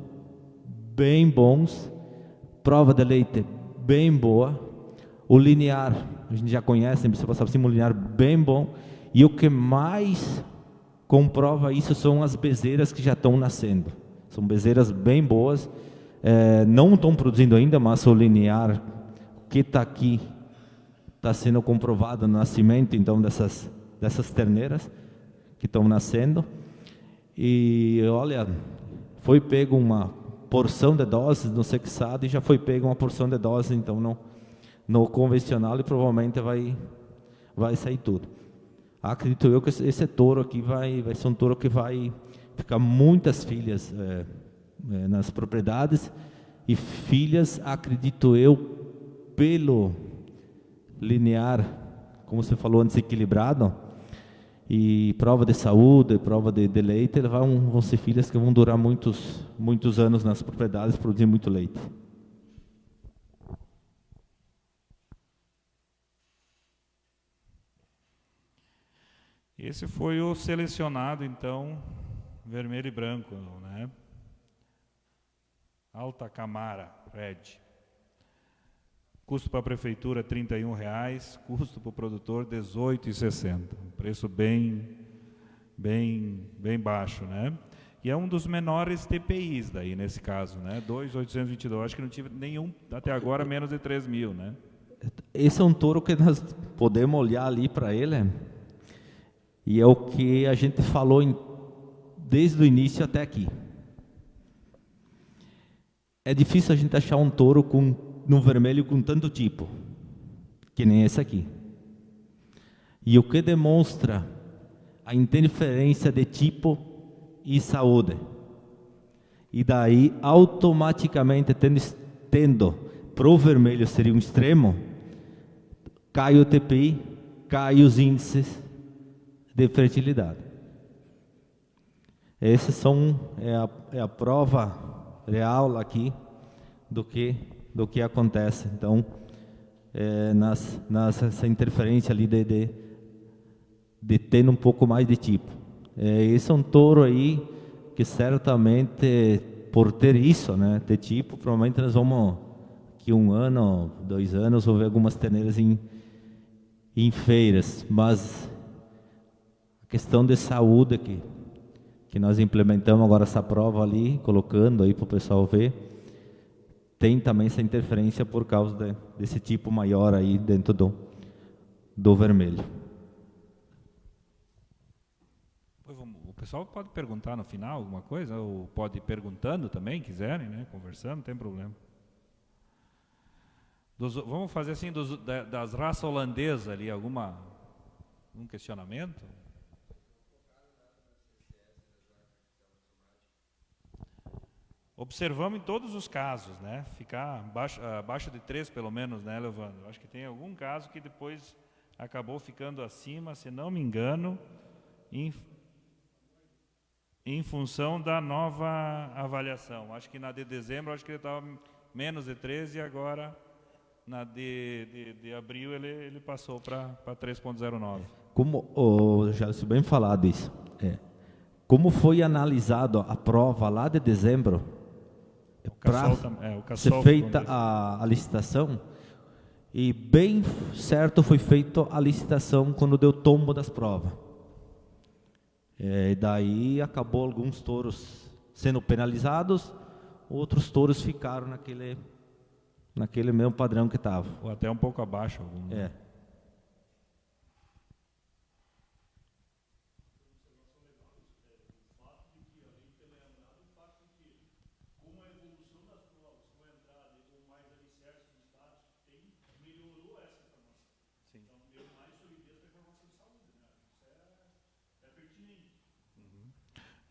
bem bons, prova de leite bem boa, o linear, a gente já conhece, você passar por cima, um linear bem bom, e o que mais comprova isso são as bezerras que já estão nascendo. São bezerras bem boas, não estão produzindo ainda, mas o linear que está aqui está sendo comprovado no nascimento, então, dessas terneiras que estão nascendo. E olha, foi pego uma porção de doses no sexado e já foi pego uma porção de doses, então, no convencional, e provavelmente vai sair tudo. Acredito eu que esse touro aqui vai ser um touro que vai ficar muitas filhas nas propriedades, e filhas, acredito eu, pelo linear, como você falou antes, equilibrado, e prova de saúde, prova de leite, vão ser filhas que vão durar muitos anos nas propriedades, produzir muito leite. Esse foi o selecionado, então, vermelho e branco, né? Alta Camara, Red. Custo para a prefeitura R$ 31,00, custo para o produtor R$ 18,60. Um preço bem baixo, né? E é um dos menores TPIs daí, nesse caso, né? 2.822. Acho que não tive nenhum, até agora, menos de 3.000, né? Esse é um touro que nós podemos olhar ali para ele, e é o que a gente falou desde o início até aqui. É difícil a gente achar um touro no vermelho com tanto tipo, que nem esse aqui. E o que demonstra a interferência de tipo e saúde. E daí, automaticamente, tendo para o vermelho seria um extremo, cai o TPI, cai os índices de fertilidade. Esses são a prova real aqui do que acontece. Então, nessa interferência ali de ter um pouco mais de tipo. Esse é um touro aí que certamente, por ter isso, né, ter tipo, provavelmente nós vamos, que 1 ano, 2 anos, vou ver algumas terneiras em feiras, mas a questão de saúde que nós implementamos agora essa prova ali, colocando aí para o pessoal ver, tem também essa interferência por causa desse tipo maior aí dentro do vermelho. O pessoal pode perguntar no final alguma coisa, ou pode ir perguntando também, quiserem, né? Conversando, não tem problema. Vamos fazer assim, das raças holandesas ali, algum questionamento? Observamos em todos os casos, né? Ficar abaixo de 3 pelo menos, né, Leovandro? Acho que tem algum caso que depois acabou ficando acima, se não me engano, em função da nova avaliação. Acho que na de dezembro, acho que ele estava menos de 13 e agora na de abril ele passou para 3,09. Como o Gelson bem falado isso, como foi analisado a prova lá de dezembro, para ser feita a licitação, e bem certo foi feita a licitação quando deu tombo das provas. E daí acabou alguns touros sendo penalizados, outros touros ficaram naquele mesmo padrão que estava. Ou até um pouco abaixo.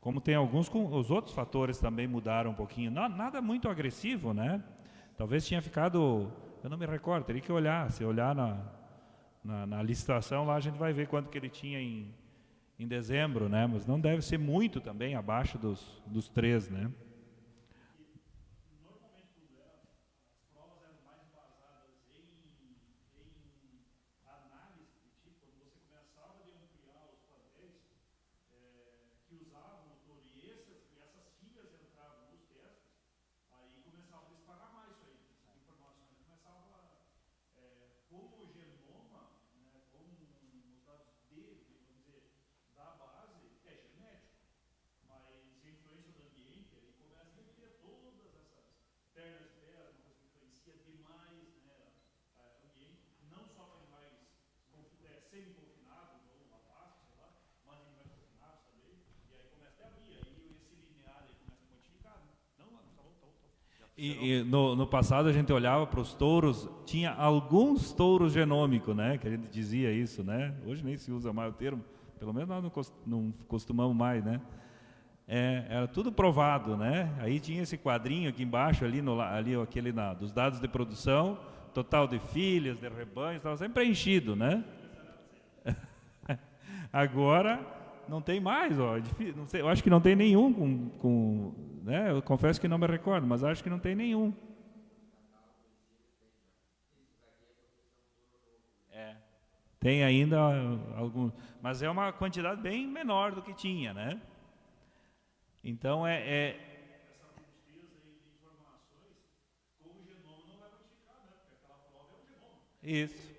Como tem alguns, os outros fatores também mudaram um pouquinho. Nada muito agressivo, né? Talvez tinha ficado, eu não me recordo, teria que olhar. Se olhar na licitação, lá a gente vai ver quanto que ele tinha em dezembro, né? Mas não deve ser muito também, abaixo dos 3, né? E no passado a gente olhava para os touros, tinha alguns touros genômicos, né? Que a gente dizia isso, né? Hoje nem se usa mais o termo, pelo menos nós não costumamos mais, né? Era tudo provado, né? Aí tinha esse quadrinho aqui embaixo, aquele dos dados de produção, total de filhas, de rebanhos, estava sempre preenchido, né? Agora não tem mais, ó. Não sei, eu acho que não tem nenhum né? Eu confesso que não me recordo, mas acho que não tem nenhum. Tem ainda alguns, mas é uma quantidade bem menor do que tinha, né? Então essa robustez aí de informações, com o genoma não vai modificar, né? Porque aquela prova é o genoma. Isso.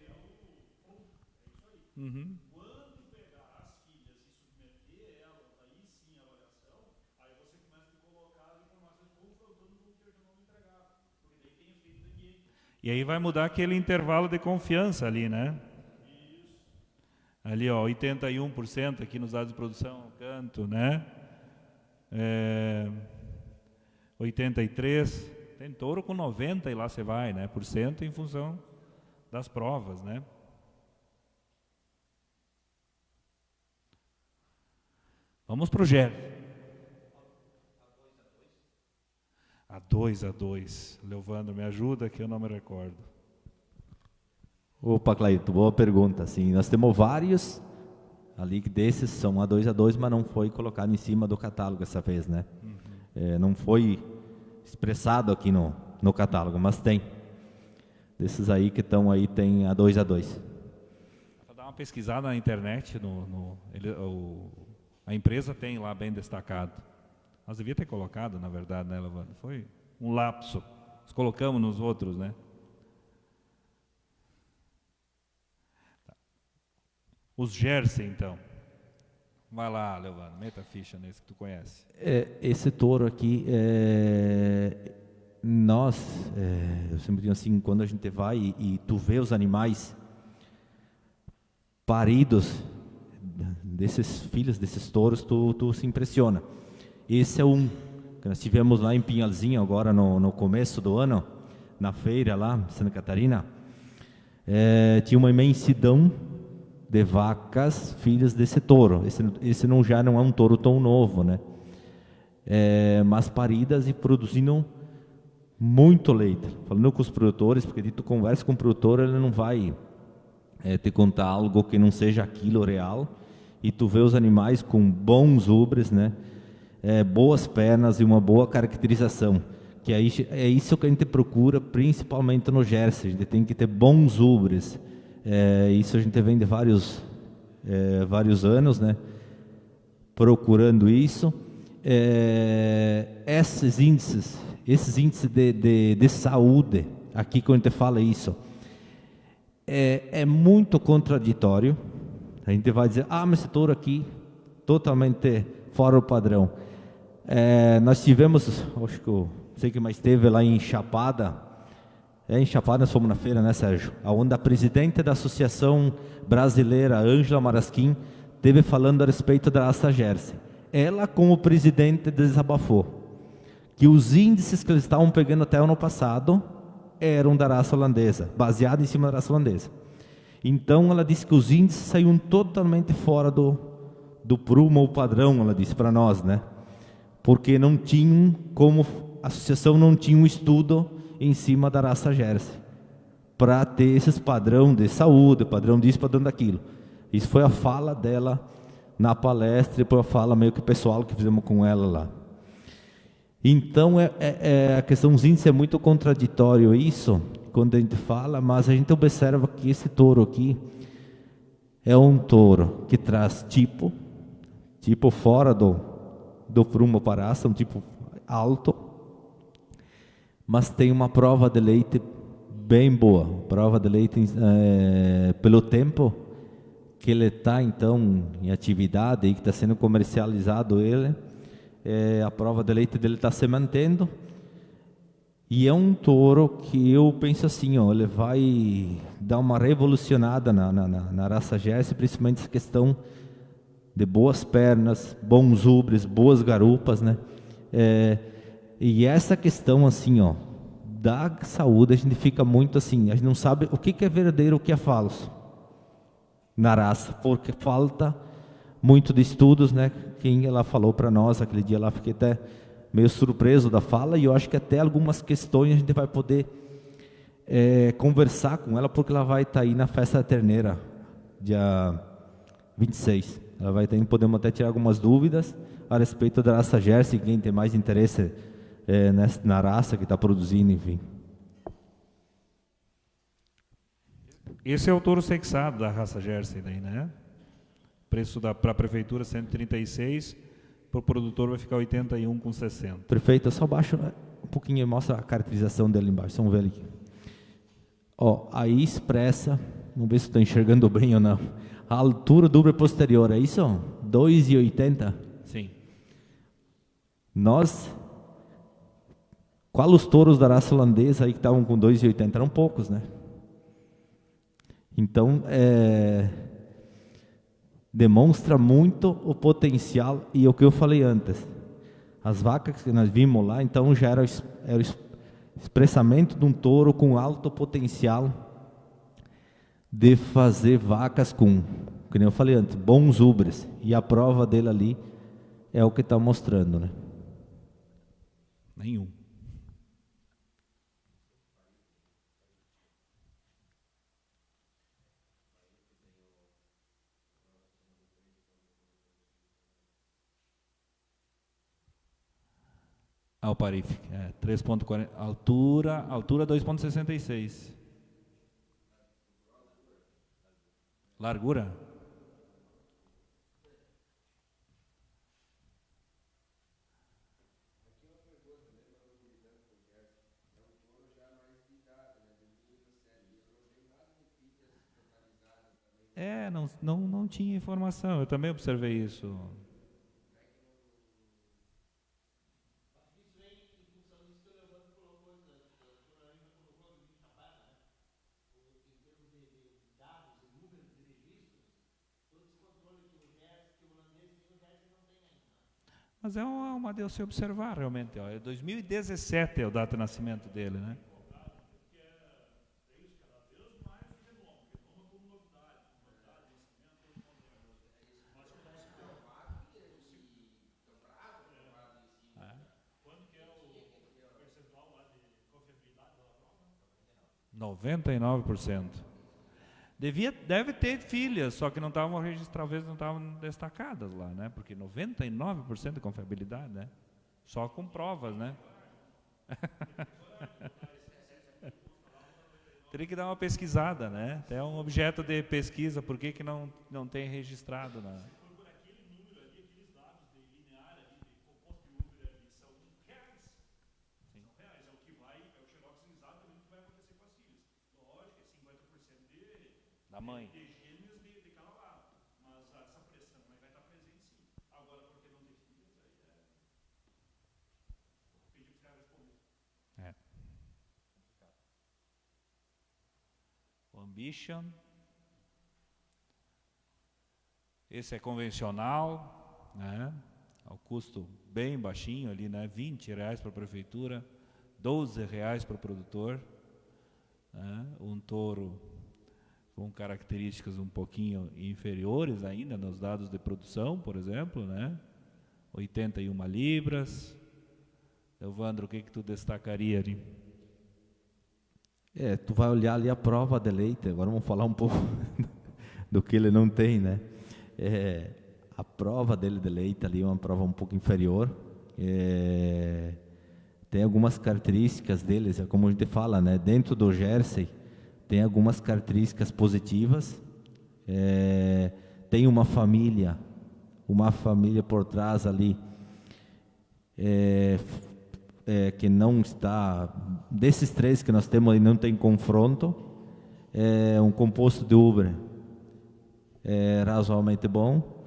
É isso aí. Uhum. E aí vai mudar aquele intervalo de confiança ali, né? Isso. Ali, ó, 81% aqui nos dados de produção, canto, né? 83%. Tem touro com 90% e lá você vai, né? Por cento em função das provas, né? Vamos para o GER. A 2. Leovandro, me ajuda que eu não me recordo. Opa, Claito, boa pergunta. Sim, nós temos vários ali que desses são A2, mas não foi colocado em cima do catálogo essa vez, né? Uhum. Não foi expressado aqui no catálogo, mas tem. Desses aí que estão aí, tem A2. Para dar uma pesquisada na internet, a empresa tem lá bem destacado. Nós devíamos ter colocado, na verdade, né, Leovandro? Foi um lapso. Nós colocamos nos outros, né? Tá. Os Jersey, então. Vai lá, Leovandro, meta a ficha nesse que tu conhece. Esse touro aqui, eu sempre digo assim, quando a gente vai e tu vê os animais paridos desses filhos, desses touros, tu se impressiona. Esse é um que nós tivemos lá em Pinhalzinho agora no começo do ano, na feira lá em Santa Catarina. Tinha uma imensidão de vacas filhas desse touro. Esse já não é um touro tão novo, né? Mas paridas e produzindo muito leite. Falando com os produtores, porque tu conversa com o produtor, ele não vai te contar algo que não seja aquilo real. E tu vê os animais com bons ubres, né? Boas pernas e uma boa caracterização. Que aí é isso que a gente procura, principalmente no Jersey. A gente tem que ter bons ubres. Isso a gente vem de vários anos, né? Procurando isso. Esses índices de saúde, aqui quando a gente fala isso, é muito contraditório. A gente vai dizer, mas esse touro aqui, totalmente fora do padrão. Nós tivemos, acho que eu sei que mais teve lá em Chapada, em Chapada nós fomos na feira, né, Sérgio? Onde a presidente da Associação Brasileira, Ângela Marasquim, esteve falando a respeito da raça Jersey. Ela, como presidente, desabafou que os índices que eles estavam pegando até o ano passado eram da raça holandesa, baseado em cima da raça holandesa. Então ela disse que os índices saíam totalmente fora do prumo ou padrão, ela disse para nós, né? Porque não tinham, como a associação não tinha um estudo em cima da raça Jersey, para ter esses padrão de saúde, padrão disso, padrão daquilo. Isso foi a fala dela na palestra, e depois a fala meio que pessoal que fizemos com ela lá. Então a questão dos índices é muito contraditório isso, quando a gente fala, mas a gente observa que esse touro aqui é um touro que traz tipo fora do prumo para raça, um tipo alto, mas tem uma prova de leite bem boa, prova de leite pelo tempo que ele está então em atividade e que está sendo comercializado a prova de leite dele está se mantendo. E é um touro que eu penso assim, ele vai dar uma revolucionada na raça Jersey, principalmente essa questão de boas pernas, bons ubres, boas garupas, né? E essa questão assim, da saúde, a gente fica muito assim, a gente não sabe o que é verdadeiro, o que é falso na raça, porque falta muito de estudos, né? Quem ela falou para nós aquele dia lá, fiquei até meio surpreso da fala, e eu acho que até algumas questões a gente vai poder conversar com ela, porque ela vai estar aí na Festa da Terneira, dia 26. Ela vai estar aí, podemos até tirar algumas dúvidas a respeito da raça Jersey, quem tem mais interesse na raça que está produzindo, enfim. Esse é o touro sexado da raça Jersey, daí, né? Preço para a prefeitura 136, para o produtor vai ficar 81,60. Prefeito, eu só baixo um pouquinho e mostra a caracterização dele embaixo. Vamos ver ali. Aí expressa, vamos ver se estou enxergando bem ou não. A altura do ubre posterior, é isso? 2,80? Sim. Qual os touros da raça holandesa aí que estavam com 2,80? Eram poucos, né? Então, demonstra muito o potencial, e o que eu falei antes, as vacas que nós vimos lá, então já era o expressamento de um touro com alto potencial de fazer vacas com, como eu falei antes, bons ubres, e a prova dele ali é o que está mostrando, né? Nenhum. O Parife, 3,40, altura 2,66. Largura? Não tinha informação, eu também observei isso. Mas é uma de se observar realmente. Ó. É 2017 é o data de nascimento dele, né? É. 99%. Deve ter filhas, só que não estavam registradas, talvez não estavam destacadas lá, né? Porque 99% de confiabilidade, né? Só com provas, né? Teria que dar uma pesquisada, né? É um objeto de pesquisa, por que não tem registrado na... Da mãe. É. O Ambition. Esse é convencional, né? Ao custo bem baixinho ali, né? R$20 para a prefeitura, R$12 para o produtor, né? Um touro com características um pouquinho inferiores ainda nos dados de produção, por exemplo, né? 81 libras. Evandro, o que tu destacaria ali? Tu vai olhar ali a prova de leite, agora vamos falar um pouco do que ele não tem, né? A prova dele de leite ali é uma prova um pouco inferior. Tem algumas características deles, é como a gente fala, né? Dentro do Jersey tem algumas características positivas. Tem uma família por trás ali, que não está, desses três que nós temos aí não tem confronto. Um composto de ubre razoavelmente bom.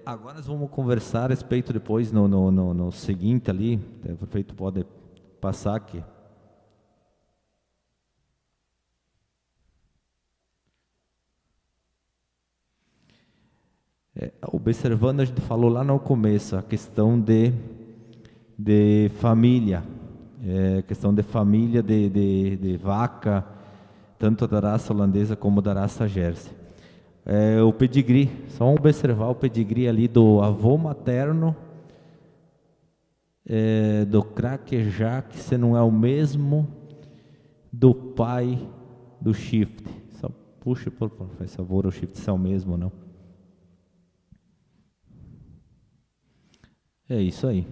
Agora nós vamos conversar a respeito depois no seguinte ali, o prefeito pode passar aqui. Observando, a gente falou lá no começo a questão de família, questão de família de vaca, tanto da raça holandesa como da raça Jersey. O pedigree, só observar o pedigree ali do avô materno do Craquejaque, se não é o mesmo do pai do Shift. Só puxa, por favor, o Shift se é o mesmo ou não. É isso aí.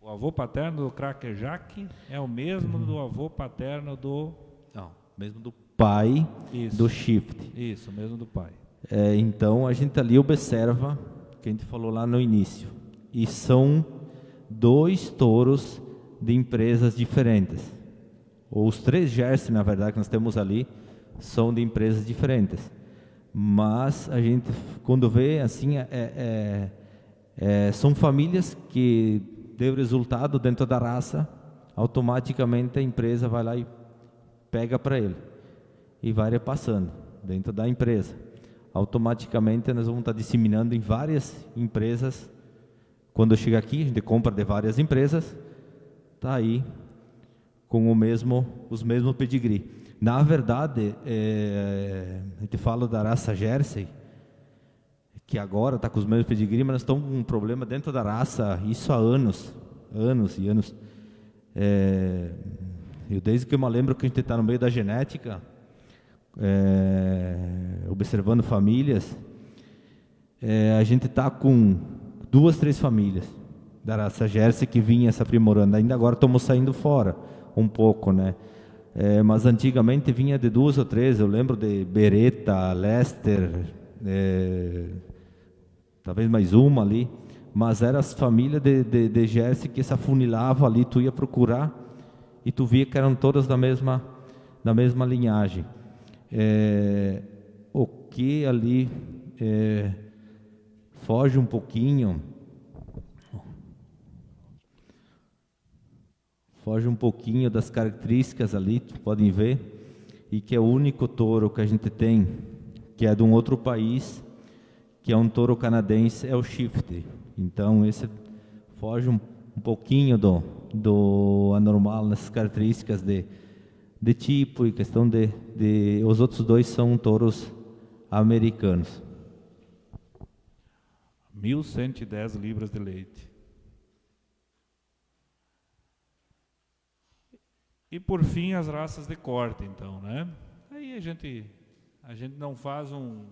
O avô paterno do Craquejaque é o mesmo do avô paterno do... Não, mesmo do pai do Shift. Isso, mesmo do pai. Então a gente ali observa, que a gente falou lá no início, e são 2 touros de empresas diferentes. Os 3 Jersey, na verdade, que nós temos ali, são de empresas diferentes. Mas a gente, quando vê assim, são famílias que deu resultado dentro da raça, automaticamente a empresa vai lá e pega para ele e vai repassando dentro da empresa. Automaticamente nós vamos estar disseminando em várias empresas. Quando chega aqui, a gente compra de várias empresas, tá aí com os mesmos pedigree. Na verdade, a gente fala da raça Jersey, que agora está com os mesmos pedigree, mas nós estamos com um problema dentro da raça, isso há anos e anos. Eu desde que eu me lembro que a gente está no meio da genética, observando famílias, a gente está com 2, 3 famílias da raça Jersey que vinha se aprimorando. Ainda agora estamos saindo fora um pouco, né? Mas antigamente vinha de 2 ou 3, eu lembro de Beretta, Leicester, talvez mais uma ali, mas eram as famílias de Jersey que se afunilavam ali, tu ia procurar e tu via que eram todas da mesma linhagem. O que ali foge um pouquinho foge um pouquinho das características ali, podem ver, e que é o único touro que a gente tem, que é de um outro país, que é um touro canadense, é o Shift. Então esse foge um pouquinho do anormal nessas características de tipo e questão de os outros dois são touros americanos. 1.110 libras de leite. E por fim as raças de corte, então, né? Aí a gente não faz um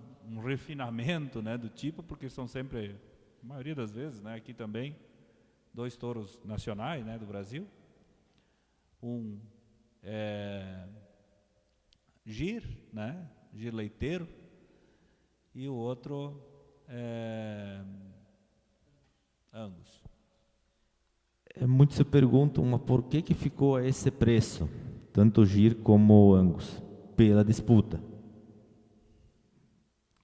refinamento, né, do tipo, porque são sempre, a maioria das vezes, né, aqui também, 2 touros nacionais, né, do Brasil. Um gir, né, gir leiteiro, e o outro Angus. Muitos se perguntam, mas por que ficou a esse preço, tanto o gir como o Angus? Pela disputa.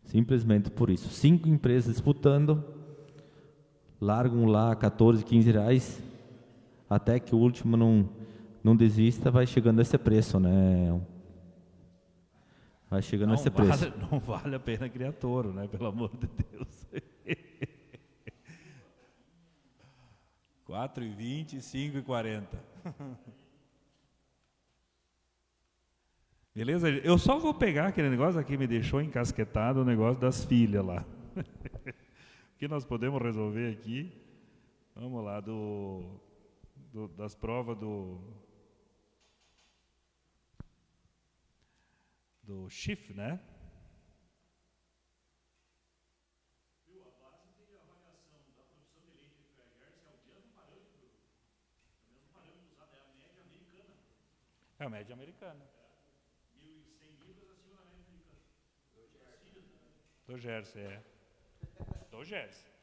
Simplesmente por isso. 5 empresas disputando, largam lá 14, 15 reais, até que o último não desista, vai chegando a esse preço, né? Vai chegando a esse preço. Não vale a pena criar touro, né? Pelo amor de Deus. 4,20, 5,40. Beleza? Eu só vou pegar aquele negócio aqui, me deixou encasquetado o negócio das filhas lá. O que nós podemos resolver aqui? Vamos lá, das provas do Schiff, né? É a média americana. 1.100 libras acima da média americana. Do Jersey, é. Do Jersey.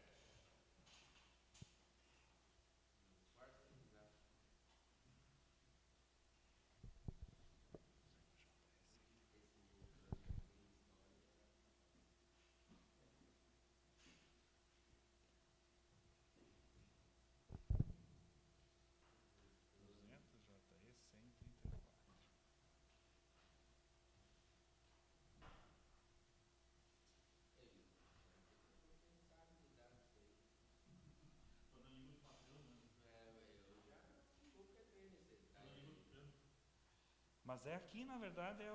Mas aqui, na verdade, é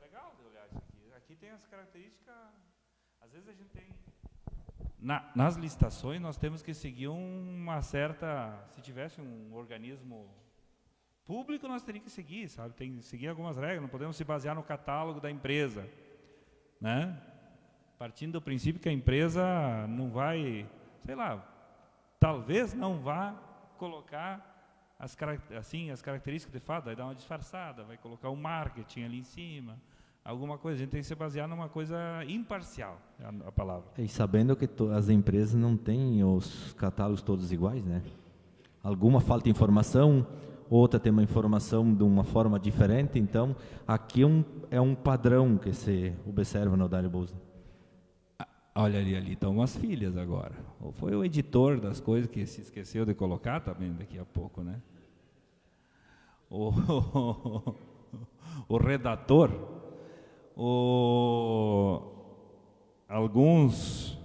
legal de olhar isso aqui. Aqui tem as características. Às vezes a gente tem. Nas licitações, nós temos que seguir uma certa. Se tivesse um organismo público, nós teríamos que seguir, sabe? Tem que seguir algumas regras. Não podemos se basear no catálogo da empresa, né? Partindo do princípio que a empresa não vai, sei lá, talvez não vá colocar as características de fato, vai dar uma disfarçada, vai colocar um marketing ali em cima, alguma coisa. A gente tem que se basear numa coisa imparcial, é a palavra. E sabendo que as empresas não têm os catálogos todos iguais, né? Alguma falta informação, outra tem uma informação de uma forma diferente, então aqui é um padrão que se observa no Dário Bolsa. Olha ali estão umas filhas agora. Ou foi o editor das coisas que se esqueceu de colocar também daqui a pouco, né? O redator, algumas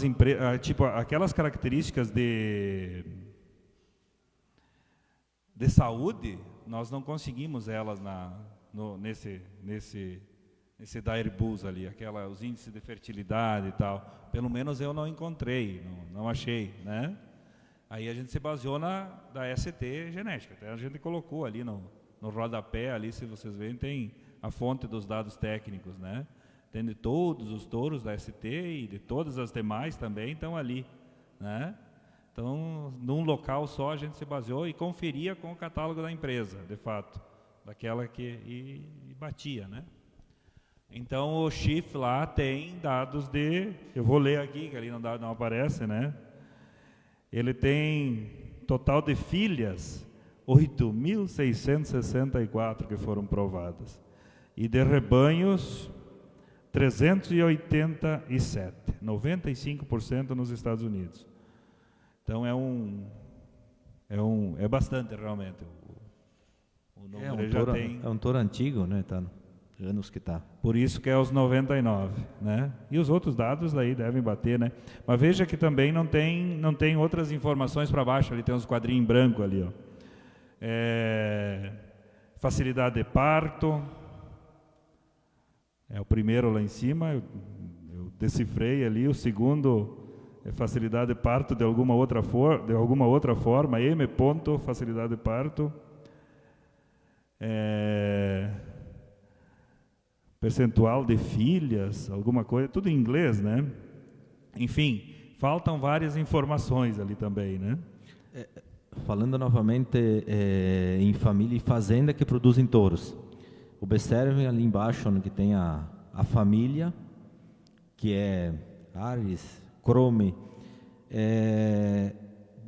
empresas, tipo aquelas características de saúde, nós não conseguimos elas nesse Dairy Bulls ali, os índices de fertilidade e tal. Pelo menos eu não encontrei, não achei, né? Aí a gente se baseou da ST genética. Até a gente colocou ali no rodapé, ali, se vocês verem, tem a fonte dos dados técnicos, né? Tem de todos os touros da ST e de todas as demais também estão ali, né? Então, num local só a gente se baseou e conferia com o catálogo da empresa, de fato, daquela e batia, né? Então o Schiff lá tem dados eu vou ler aqui, que ali não aparece, né? Ele tem total de filhas 8.664 que foram provadas e de rebanhos 387, 95% nos Estados Unidos. Então é um é bastante realmente. O número já tem. É um touro antigo, né? Tá anos que tá. Por isso que é os 99, né? E os outros dados aí devem bater, né? Mas veja que também não tem outras informações para baixo. Ali tem uns quadrinhos em branco ali, ó. Facilidade de parto. É o primeiro lá em cima. Eu decifrei ali. O segundo é facilidade de parto de alguma outra forma. M. Ponto, facilidade de parto. Percentual de filhas, alguma coisa, tudo em inglês, né? Enfim, faltam várias informações ali também, né? Falando novamente em família e fazenda que produzem touros. Observem ali embaixo onde tem a família, que é Ares, Crome.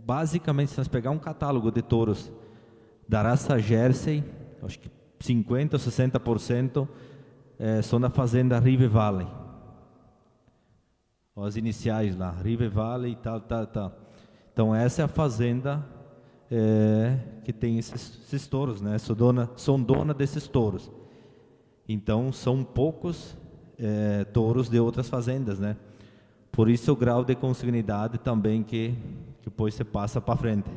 Basicamente, se nós pegar um catálogo de touros da raça Jersey, acho que 50% ou 60% são da fazenda River Valley. As iniciais lá, River Valley e tal. Então essa é a fazenda que tem esses touros, né? São dona desses touros. Então são poucos touros de outras fazendas, né? Por isso o grau de consanguinidade também que depois você passa para frente.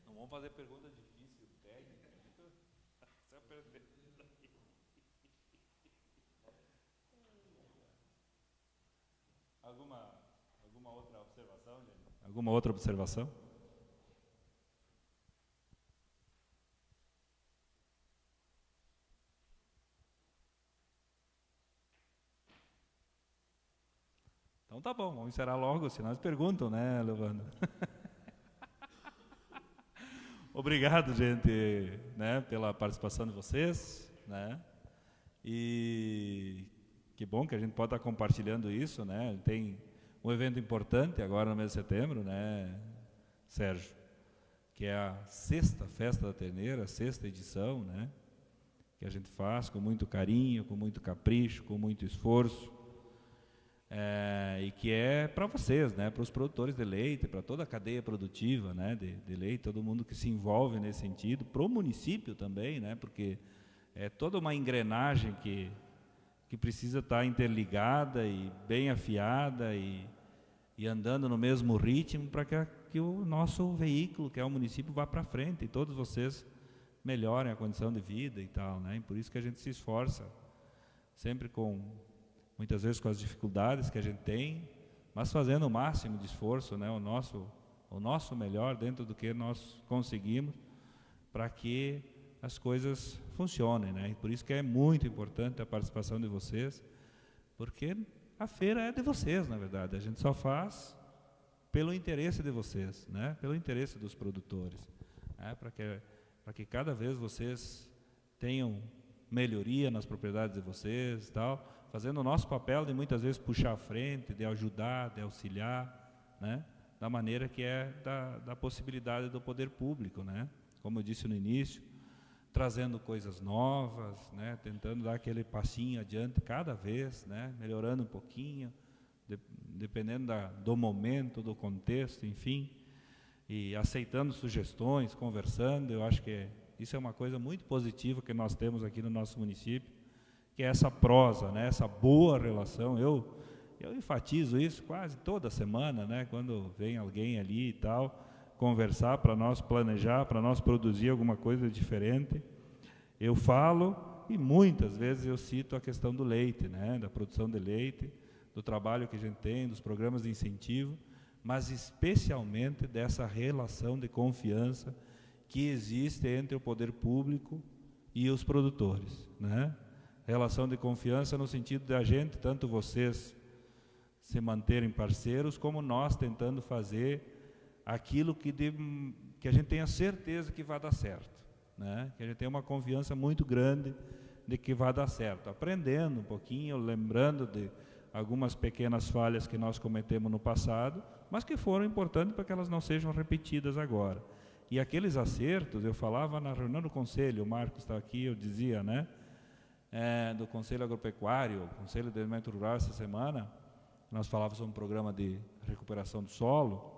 Vamos fazer pergunta difícil, técnica. Alguma outra observação, gente? Alguma outra observação? Então tá bom, vamos encerrar logo, senão eles perguntam, né, Leovandro? Obrigado, gente, né, pela participação de vocês, né? E que bom que a gente pode estar compartilhando isso, né? Tem um evento importante agora no mês de setembro, né, Sérgio? Que é a 6ª Festa da Terneira, a 6ª edição, né? Que a gente faz com muito carinho, com muito capricho, com muito esforço. E que é para vocês, né, para os produtores de leite, para toda a cadeia produtiva, né, de leite, todo mundo que se envolve nesse sentido, para o município também, né, porque é toda uma engrenagem que precisa estar interligada e bem afiada e andando no mesmo ritmo para que o nosso veículo, que é o município, vá para frente e todos vocês melhorem a condição de vida e tal, né, e por isso que a gente se esforça, sempre muitas vezes com as dificuldades que a gente tem, mas fazendo o máximo de esforço, né, o nosso melhor dentro do que nós conseguimos para que as coisas funcionem, né? E por isso que é muito importante a participação de vocês, porque a feira é de vocês, na verdade. A gente só faz pelo interesse de vocês, né? Pelo interesse dos produtores, né? Para que cada vez vocês tenham melhoria nas propriedades de vocês e tal, fazendo o nosso papel de muitas vezes puxar à frente, de ajudar, de auxiliar, né? Da maneira que é da possibilidade do poder público, né? Como eu disse no início, trazendo coisas novas, né? Tentando dar aquele passinho adiante cada vez, né? Melhorando um pouquinho, dependendo do momento, do contexto, enfim, e aceitando sugestões, conversando. Eu acho que isso é uma coisa muito positiva que nós temos aqui no nosso município, que é essa prosa, né? Essa boa relação. Eu enfatizo isso quase toda semana, né? Quando vem alguém ali e tal, conversar para nós planejar, para nós produzir alguma coisa diferente. Eu falo e muitas vezes eu cito a questão do leite, né? Da produção de leite, do trabalho que a gente tem, dos programas de incentivo, mas especialmente dessa relação de confiança que existe entre o poder público e os produtores, né? Relação de confiança no sentido de a gente, tanto vocês se manterem parceiros, como nós tentando fazer aquilo que a gente tenha certeza que vai dar certo, né? Que a gente tenha uma confiança muito grande de que vai dar certo, aprendendo um pouquinho, lembrando de algumas pequenas falhas que nós cometemos no passado, mas que foram importantes para que elas não sejam repetidas agora. E aqueles acertos, eu falava na reunião do conselho, o Marcos está aqui, eu dizia, né? do Conselho Agropecuário, Conselho de Desenvolvimento Rural, essa semana, nós falávamos sobre um programa de recuperação do solo,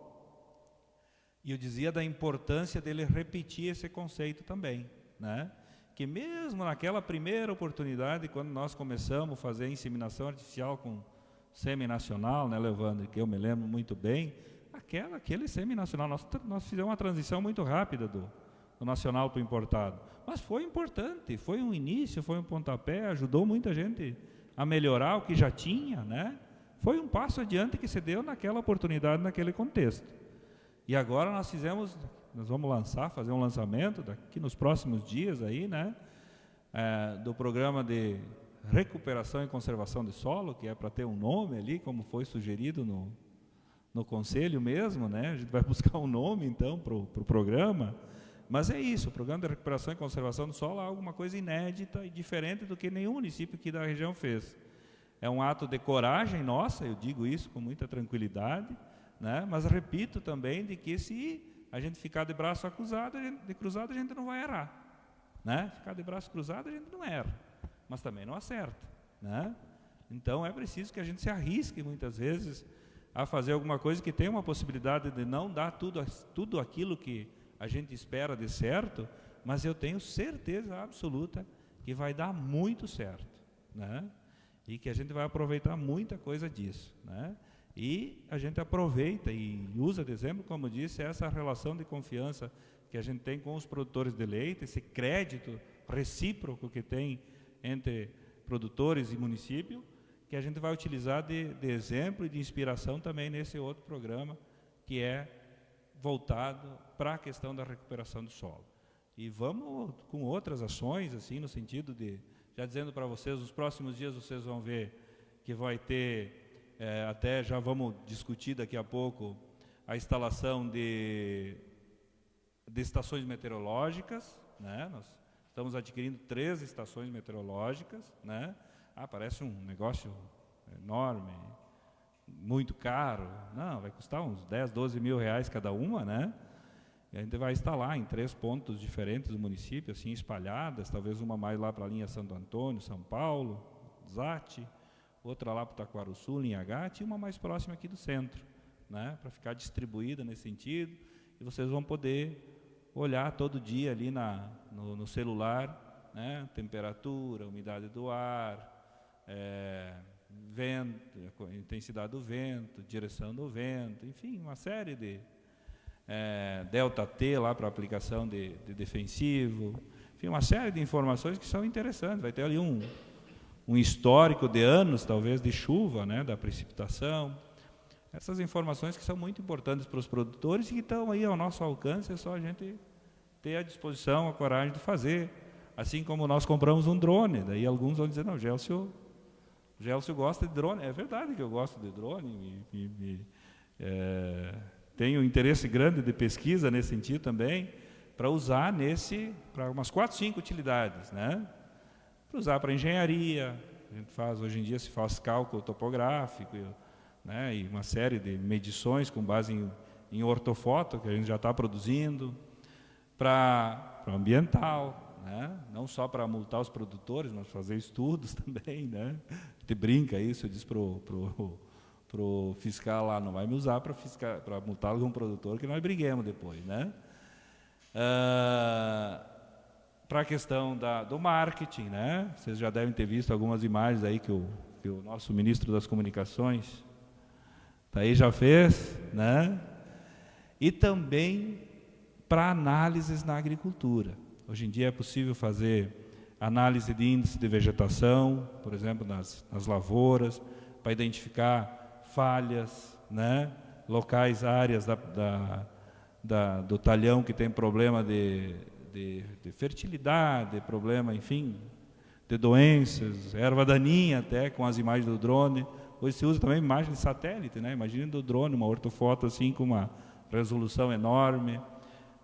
e eu dizia da importância dele repetir esse conceito também, né? Que mesmo naquela primeira oportunidade, quando nós começamos a fazer inseminação artificial com sêmen nacional, né, Leandro, que eu me lembro muito bem, aquele sêmen nacional, nós fizemos uma transição muito rápida do nacional para o importado, mas foi importante, foi um início, foi um pontapé, ajudou muita gente a melhorar o que já tinha, né? Foi um passo adiante que se deu naquela oportunidade, naquele contexto. E agora nós vamos fazer um lançamento daqui nos próximos dias aí, né? Do programa de recuperação e conservação de solo, que é para ter um nome ali, como foi sugerido no conselho mesmo, né? A gente vai buscar um nome então para o programa. Mas é isso, o programa de recuperação e conservação do solo é alguma coisa inédita e diferente do que nenhum município aqui da região fez. É um ato de coragem nossa, eu digo isso com muita tranquilidade, né? Mas repito também de que se a gente ficar de braço cruzado, a gente não vai errar, né? Ficar de braço cruzado a gente não erra, mas também não acerta, né? Então é preciso que a gente se arrisque muitas vezes a fazer alguma coisa que tem uma possibilidade de não dar tudo aquilo que a gente espera de certo, mas eu tenho certeza absoluta que vai dar muito certo, né? E que a gente vai aproveitar muita coisa disso, né? E a gente aproveita e usa de exemplo, como disse, essa relação de confiança que a gente tem com os produtores de leite, esse crédito recíproco que tem entre produtores e município, que a gente vai utilizar de exemplo e de inspiração também nesse outro programa, que é voltado para a questão da recuperação do solo. E vamos com outras ações, assim, no sentido de, já dizendo para vocês, nos próximos dias vocês vão ver que vai ter, até já vamos discutir daqui a pouco, a instalação de estações meteorológicas, né? Nós estamos adquirindo 3 estações meteorológicas, né? Parece um negócio enorme, muito caro. Não, vai custar uns 10, 12 mil reais cada uma, né? E a gente vai instalar em 3 pontos diferentes do município, assim, espalhadas, talvez uma mais lá para a linha Santo Antônio, São Paulo, Zate, outra lá para o Taquarussul, linha Gate, e uma mais próxima aqui do centro, né? Para ficar distribuída nesse sentido, e vocês vão poder olhar todo dia ali no celular, né? Temperatura, umidade do ar, vento, intensidade do vento, direção do vento, enfim, uma série de delta T lá para aplicação de defensivo, enfim, uma série de informações que são interessantes. Vai ter ali um histórico de anos, talvez, de chuva, né, da precipitação. Essas informações que são muito importantes para os produtores e que estão aí ao nosso alcance, é só a gente ter a disposição, a coragem de fazer. Assim como nós compramos um drone, daí alguns vão dizer, não, Gelcio gosta de drone. É verdade que eu gosto de drone, tenho interesse grande de pesquisa nesse sentido também, para usar para umas 4, 5 utilidades, né? Para usar para engenharia, a gente hoje em dia se faz cálculo topográfico, né? E uma série de medições com base em ortofoto, que a gente já está produzindo, para ambiental, né? Não só para multar os produtores, mas fazer estudos também, né? A gente brinca isso, eu disse para o fiscal lá, não vai me usar para multar algum produtor que nós briguemos depois, né? Para a questão do marketing, né? Vocês já devem ter visto algumas imagens aí que o nosso ministro das Comunicações aí já fez, né? E também para análises na agricultura. Hoje em dia é possível fazer análise de índice de vegetação, por exemplo, nas lavouras, para identificar falhas, né? Locais, áreas do talhão que tem problema de fertilidade, problema, enfim, de doenças, erva daninha até, com as imagens do drone. Hoje se usa também imagem de satélite, né? Imagina do drone, uma ortofoto assim com uma resolução enorme,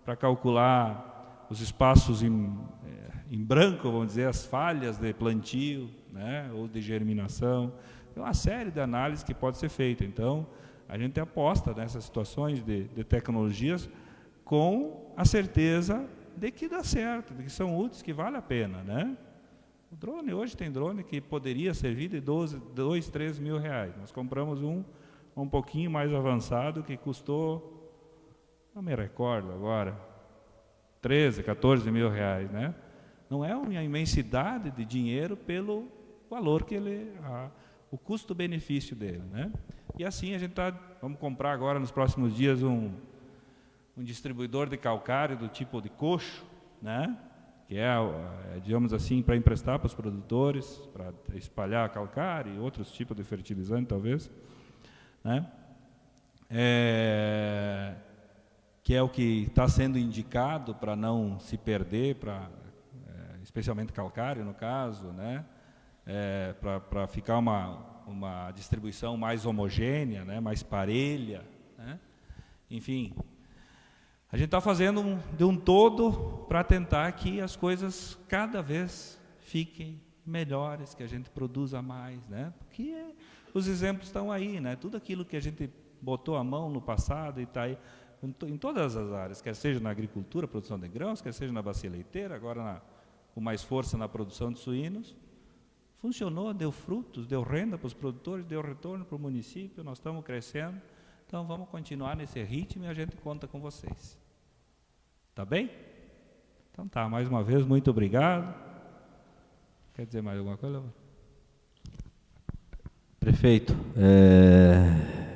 para calcular os espaços em branco, vamos dizer, as falhas de plantio, né? Ou de germinação. Tem uma série de análises que pode ser feita. Então, a gente aposta nessas situações de tecnologias com a certeza de que dá certo, de que são úteis, que vale a pena, né? O drone, hoje tem drone que poderia servir de 2, 3 mil reais. Nós compramos um pouquinho mais avançado que custou, não me recordo agora, 13, 14 mil reais, né? Não é uma imensidade de dinheiro pelo valor que o custo-benefício dele, né? E assim a gente vamos comprar agora nos próximos dias um distribuidor de calcário do tipo de coxo, né? Que digamos assim, para emprestar para os produtores, para espalhar calcário e outros tipos de fertilizante, talvez, né? Que é o que está sendo indicado para não se perder, especialmente calcário, no caso, né? Para ficar uma distribuição mais homogênea, né? Mais parelha, né? Enfim, a gente está fazendo de um todo para tentar que as coisas cada vez fiquem melhores, que a gente produza mais, né? Porque os exemplos estão aí, né? Tudo aquilo que a gente botou a mão no passado e está aí em todas as áreas, quer seja na agricultura, produção de grãos, quer seja na bacia leiteira, agora com mais força na produção de suínos, funcionou, deu frutos, deu renda para os produtores, deu retorno para o município, nós estamos crescendo, então vamos continuar nesse ritmo e a gente conta com vocês. Tá bem? Então tá, mais uma vez, muito obrigado. Quer dizer mais alguma coisa? Prefeito,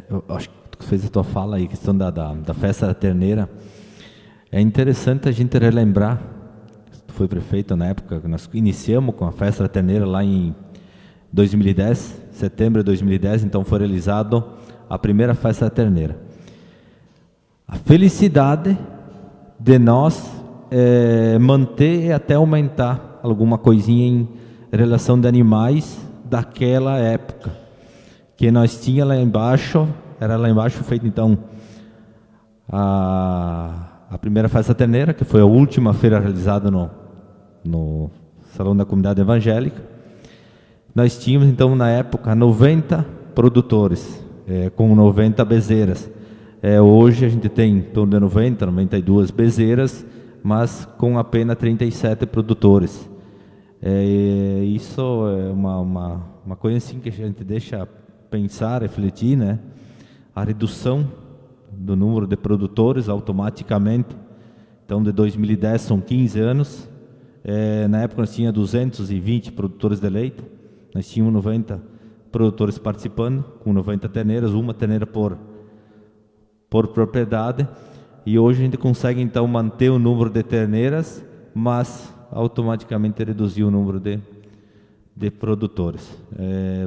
eu acho que tu fez a tua fala aí, questão da festa da terneira. É interessante a gente relembrar, tu foi prefeito na época, nós iniciamos com a festa da terneira lá em 2010, setembro de 2010, então foi realizado a primeira festa da terneira. A felicidade de nós manter e até aumentar alguma coisinha em relação de animais daquela época, que nós tinha lá embaixo, era lá embaixo feito então a primeira festa terneira, que foi a última feira realizada no Salão da Comunidade Evangélica. Nós tínhamos então na época 90 produtores, com 90 bezerras. Hoje a gente tem em torno de 92 bezerras, mas com apenas 37 produtores. Isso é uma coisa assim que a gente deixa pensar, refletir, né? A redução do número de produtores automaticamente. Então, de 2010 são 15 anos. Na época nós tínhamos 220 produtores de leite, nós tínhamos 90 produtores participando, com 90 terneiras, uma terneira por propriedade, e hoje a gente consegue então manter o número de terneiras, mas automaticamente reduzir o número de produtores.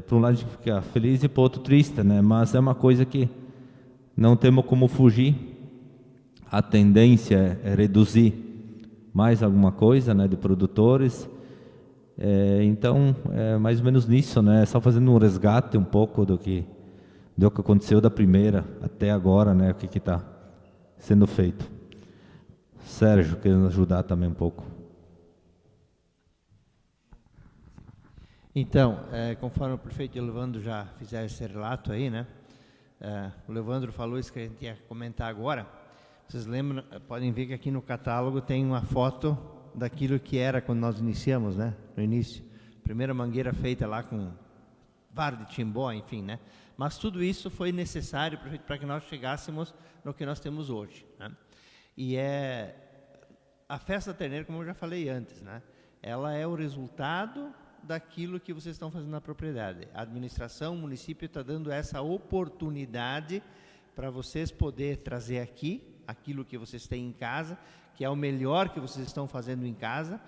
Por um lado a gente fica feliz e por outro triste, né? Mas é uma coisa que não temos como fugir. A tendência é reduzir mais alguma coisa, né, de produtores. Então é mais ou menos nisso, né? Só fazendo um resgate um pouco do que aconteceu da primeira até agora, né? O que está sendo feito. Sérgio, querendo ajudar também um pouco. Então, conforme o prefeito Elevandro já fizer esse relato aí, né? O Elevandro falou isso que a gente ia comentar agora. Vocês lembram, podem ver que aqui no catálogo tem uma foto daquilo que era quando nós iniciamos, né? No início. Primeira mangueira feita lá com vara de timbó, enfim, né? Mas tudo isso foi necessário para que nós chegássemos no que nós temos hoje, né? E a festa da terneira, como eu já falei antes, né? Ela é o resultado daquilo que vocês estão fazendo na propriedade. A administração, o município está dando essa oportunidade para vocês poder trazer aqui aquilo que vocês têm em casa, que é o melhor que vocês estão fazendo em casa,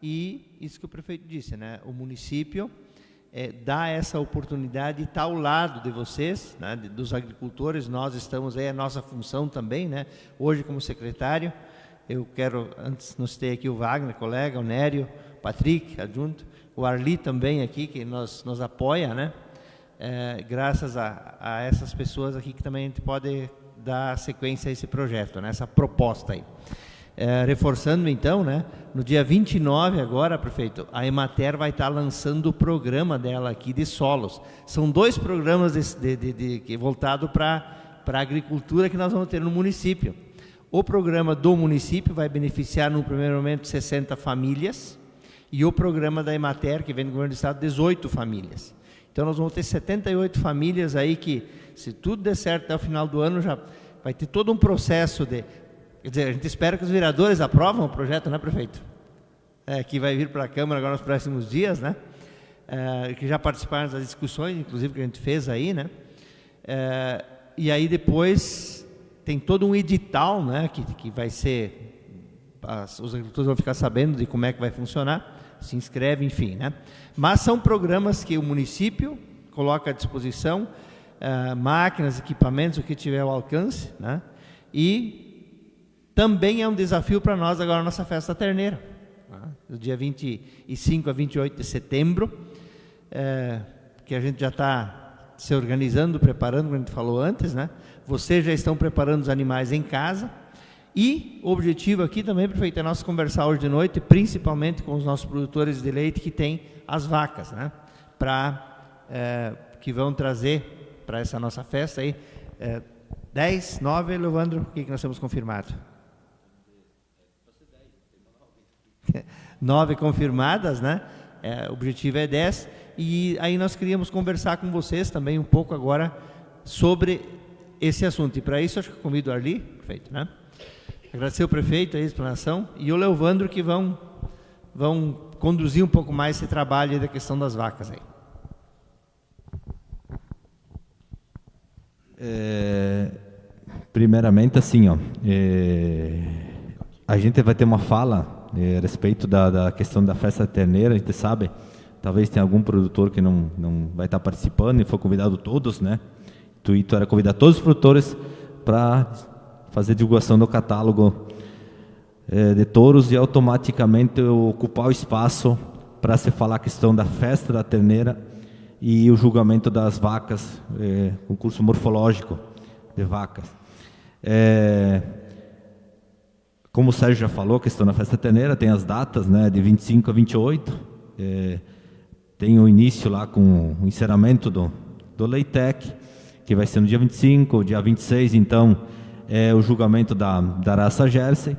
e isso que o prefeito disse, né? O município dá essa oportunidade, está ao lado de vocês, né? Dos agricultores. Nós estamos aí, a nossa função também, né? Hoje como secretário, eu quero, antes nos ter aqui o Wagner, colega, o Nério, o Patrick, adjunto, o Arli também aqui, que nos apoia, né? Graças a essas pessoas aqui que também a gente pode dar sequência a esse projeto, né? Essa proposta aí. Reforçando então, né? No dia 29 agora, prefeito, a Emater vai estar lançando o programa dela aqui de solos. São 2 programas voltados para a agricultura que nós vamos ter no município. O programa do município vai beneficiar no primeiro momento 60 famílias, e o programa da Emater, que vem do governo do estado, 18 famílias. Então nós vamos ter 78 famílias aí que, se tudo der certo até o final do ano, já vai ter todo um processo de... Quer dizer, a gente espera que os vereadores aprovam o projeto, né, prefeito? Que vai vir para a Câmara agora nos próximos dias, né? Que já participaram das discussões, inclusive, que a gente fez aí, né? E aí depois tem todo um edital, né, que vai ser... os agricultores vão ficar sabendo de como é que vai funcionar, se inscreve, enfim, né? Mas são programas que o município coloca à disposição, máquinas, equipamentos, o que tiver ao alcance, né? E também é um desafio para nós agora a nossa festa terneira, né? Do dia 25 a 28 de setembro, que a gente já está se organizando, preparando, como a gente falou antes, né? Vocês já estão preparando os animais em casa. E o objetivo aqui também, prefeito, é nós conversar hoje de noite, principalmente com os nossos produtores de leite que têm as vacas, né? Que vão trazer para essa nossa festa aí 10, 9, Leandro, o que nós temos confirmado? 9 confirmadas, né? O objetivo é 10, e aí nós queríamos conversar com vocês também um pouco agora sobre esse assunto. E para isso, acho que eu convido o Arli, prefeito, né? Agradecer ao prefeito a explanação e o Leovandro, que vão conduzir um pouco mais esse trabalho aí da questão das vacas aí. Primeiramente, assim, a gente vai ter uma fala a respeito da questão da festa terneira. A gente sabe, talvez tenha algum produtor que não vai estar participando, e foi convidado todos, né? O intuito era convidar todos os produtores para fazer divulgação do catálogo de touros e automaticamente ocupar o espaço para se falar a questão da festa da terneira e o julgamento das vacas, concurso morfológico de vacas. Como o Sérgio já falou, a questão da festa terneira tem as datas, né, de 25 a 28, tem o início lá com o encerramento do Leitec, que vai ser no dia 25, dia 26, então, o julgamento da raça Jersey.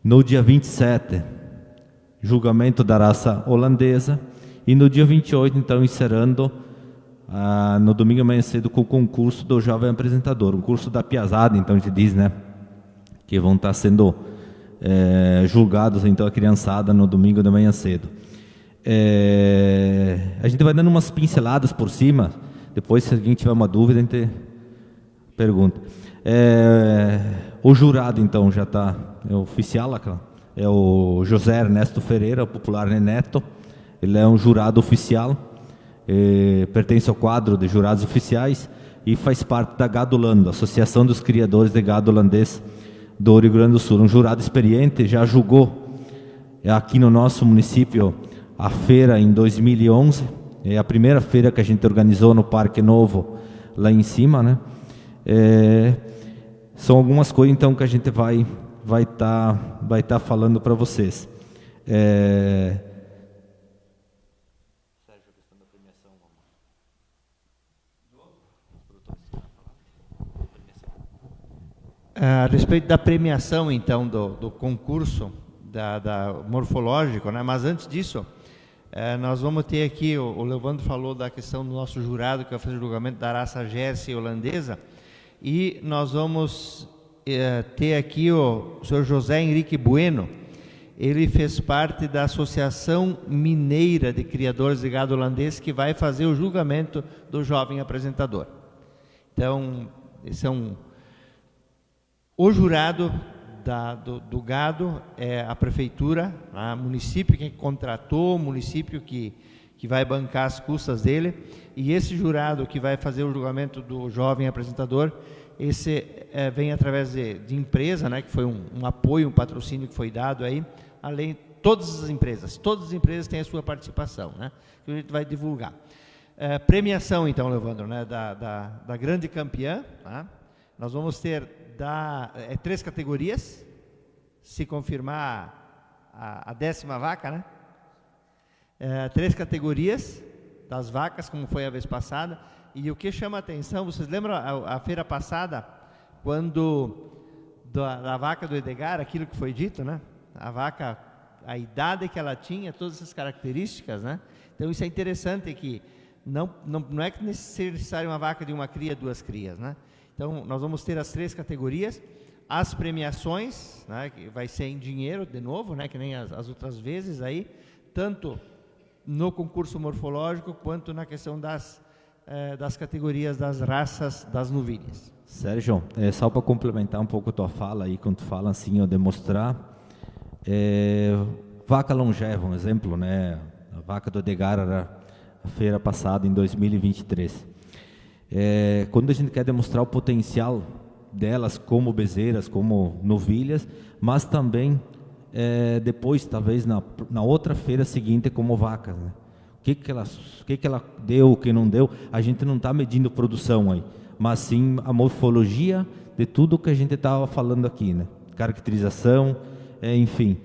No dia 27, julgamento da raça holandesa. E no dia 28, então, encerrando no domingo amanhã cedo com o concurso do jovem apresentador, o concurso da piazada, então a gente diz, né, que vão estar sendo julgados, então, a criançada no domingo de manhã cedo. A gente vai dando umas pinceladas por cima, depois, se alguém tiver uma dúvida, a gente pergunta. O jurado, então, já está oficial, é o José Ernesto Ferreira, o popular Neneto. Ele é um jurado oficial, pertence ao quadro de jurados oficiais e faz parte da Gado Holanda, Associação dos Criadores de Gado Holandês do Rio Grande do Sul. Um jurado experiente, já julgou aqui no nosso município a feira em 2011, é a primeira feira que a gente organizou no Parque Novo, lá em cima, né? São algumas coisas, então, que a gente vai tá falando para vocês. Sérgio, a questão da premiação, A respeito da premiação, então, do concurso da morfológico, né? Mas antes disso, nós vamos ter aqui, o Leandro falou da questão do nosso jurado, que vai fazer o julgamento da raça Jersey holandesa, e nós vamos ter aqui o senhor José Henrique Bueno. Ele fez parte da Associação Mineira de Criadores de Gado Holandês, que vai fazer o julgamento do jovem apresentador. Então, esse é o jurado do gado, é a prefeitura, o município que contratou, o município que vai bancar as custas dele, e esse jurado que vai fazer o julgamento do jovem apresentador, esse vem através de empresa, né, que foi um apoio, um patrocínio que foi dado aí, além todas as empresas têm a sua participação, né, que a gente vai divulgar. Premiação, então, Leandro, né, da grande campeã, tá? Nós vamos ter 3 categorias, se confirmar a 10ª vaca, né? 3 categorias das vacas, como foi a vez passada. E o que chama a atenção, vocês lembram a feira passada, quando da vaca do Edgar, aquilo que foi dito, né? A vaca a idade que ela tinha, todas essas características, né? Então isso é interessante, que não é que necessário uma vaca de uma cria, 2 crias, né? Então nós vamos ter as 3 categorias, as premiações, né, que vai ser em dinheiro de novo, né, que nem as outras vezes aí, tanto no concurso morfológico quanto na questão das categorias das raças das novilhas. Sérgio, só para complementar um pouco a tua fala aí, quando tu fala assim, demonstrar, vaca longeva, um exemplo, né? A vaca do Edgar era a feira passada, em 2023. Quando a gente quer demonstrar o potencial delas como bezerras, como novilhas, mas também depois, talvez na outra feira seguinte, como vacas, né? O que ela deu, o que não deu, a gente não está medindo produção aí, mas sim a morfologia de tudo que a gente estava falando aqui, né? Caracterização, enfim.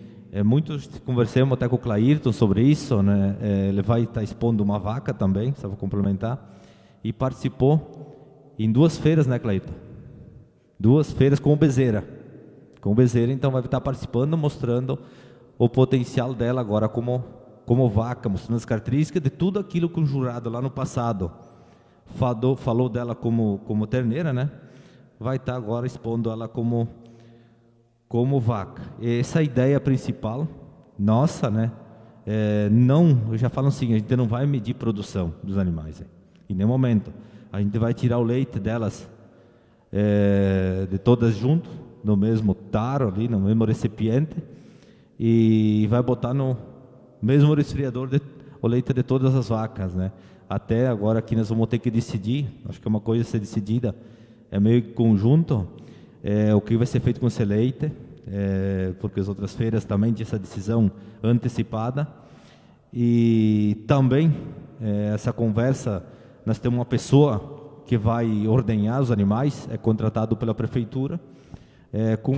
Conversamos até com o Clairton sobre isso, né? Ele vai estar expondo uma vaca também, só vou complementar, e participou em 2 feiras, né, Clairton? 2 feiras com bezerra. Com bezerra, então vai estar participando, mostrando o potencial dela agora como vaca, mostrando as características de tudo aquilo que o jurado lá no passado falou dela como terneira, né? Vai estar agora expondo ela como vaca. Essa é a ideia principal nossa, né? Eu já falo assim, a gente não vai medir produção dos animais, em nenhum momento. A gente vai tirar o leite delas de todas junto, no mesmo taro ali, no mesmo recipiente, e vai botar no mesmo resfriador o leite de todas as vacas, né? Até agora aqui nós vamos ter que decidir, acho que é uma coisa a ser decidida, meio conjunto, o que vai ser feito com esse leite, porque as outras feiras também tinham essa decisão antecipada, e também essa conversa, nós temos uma pessoa que vai ordenhar os animais, contratado pela prefeitura, com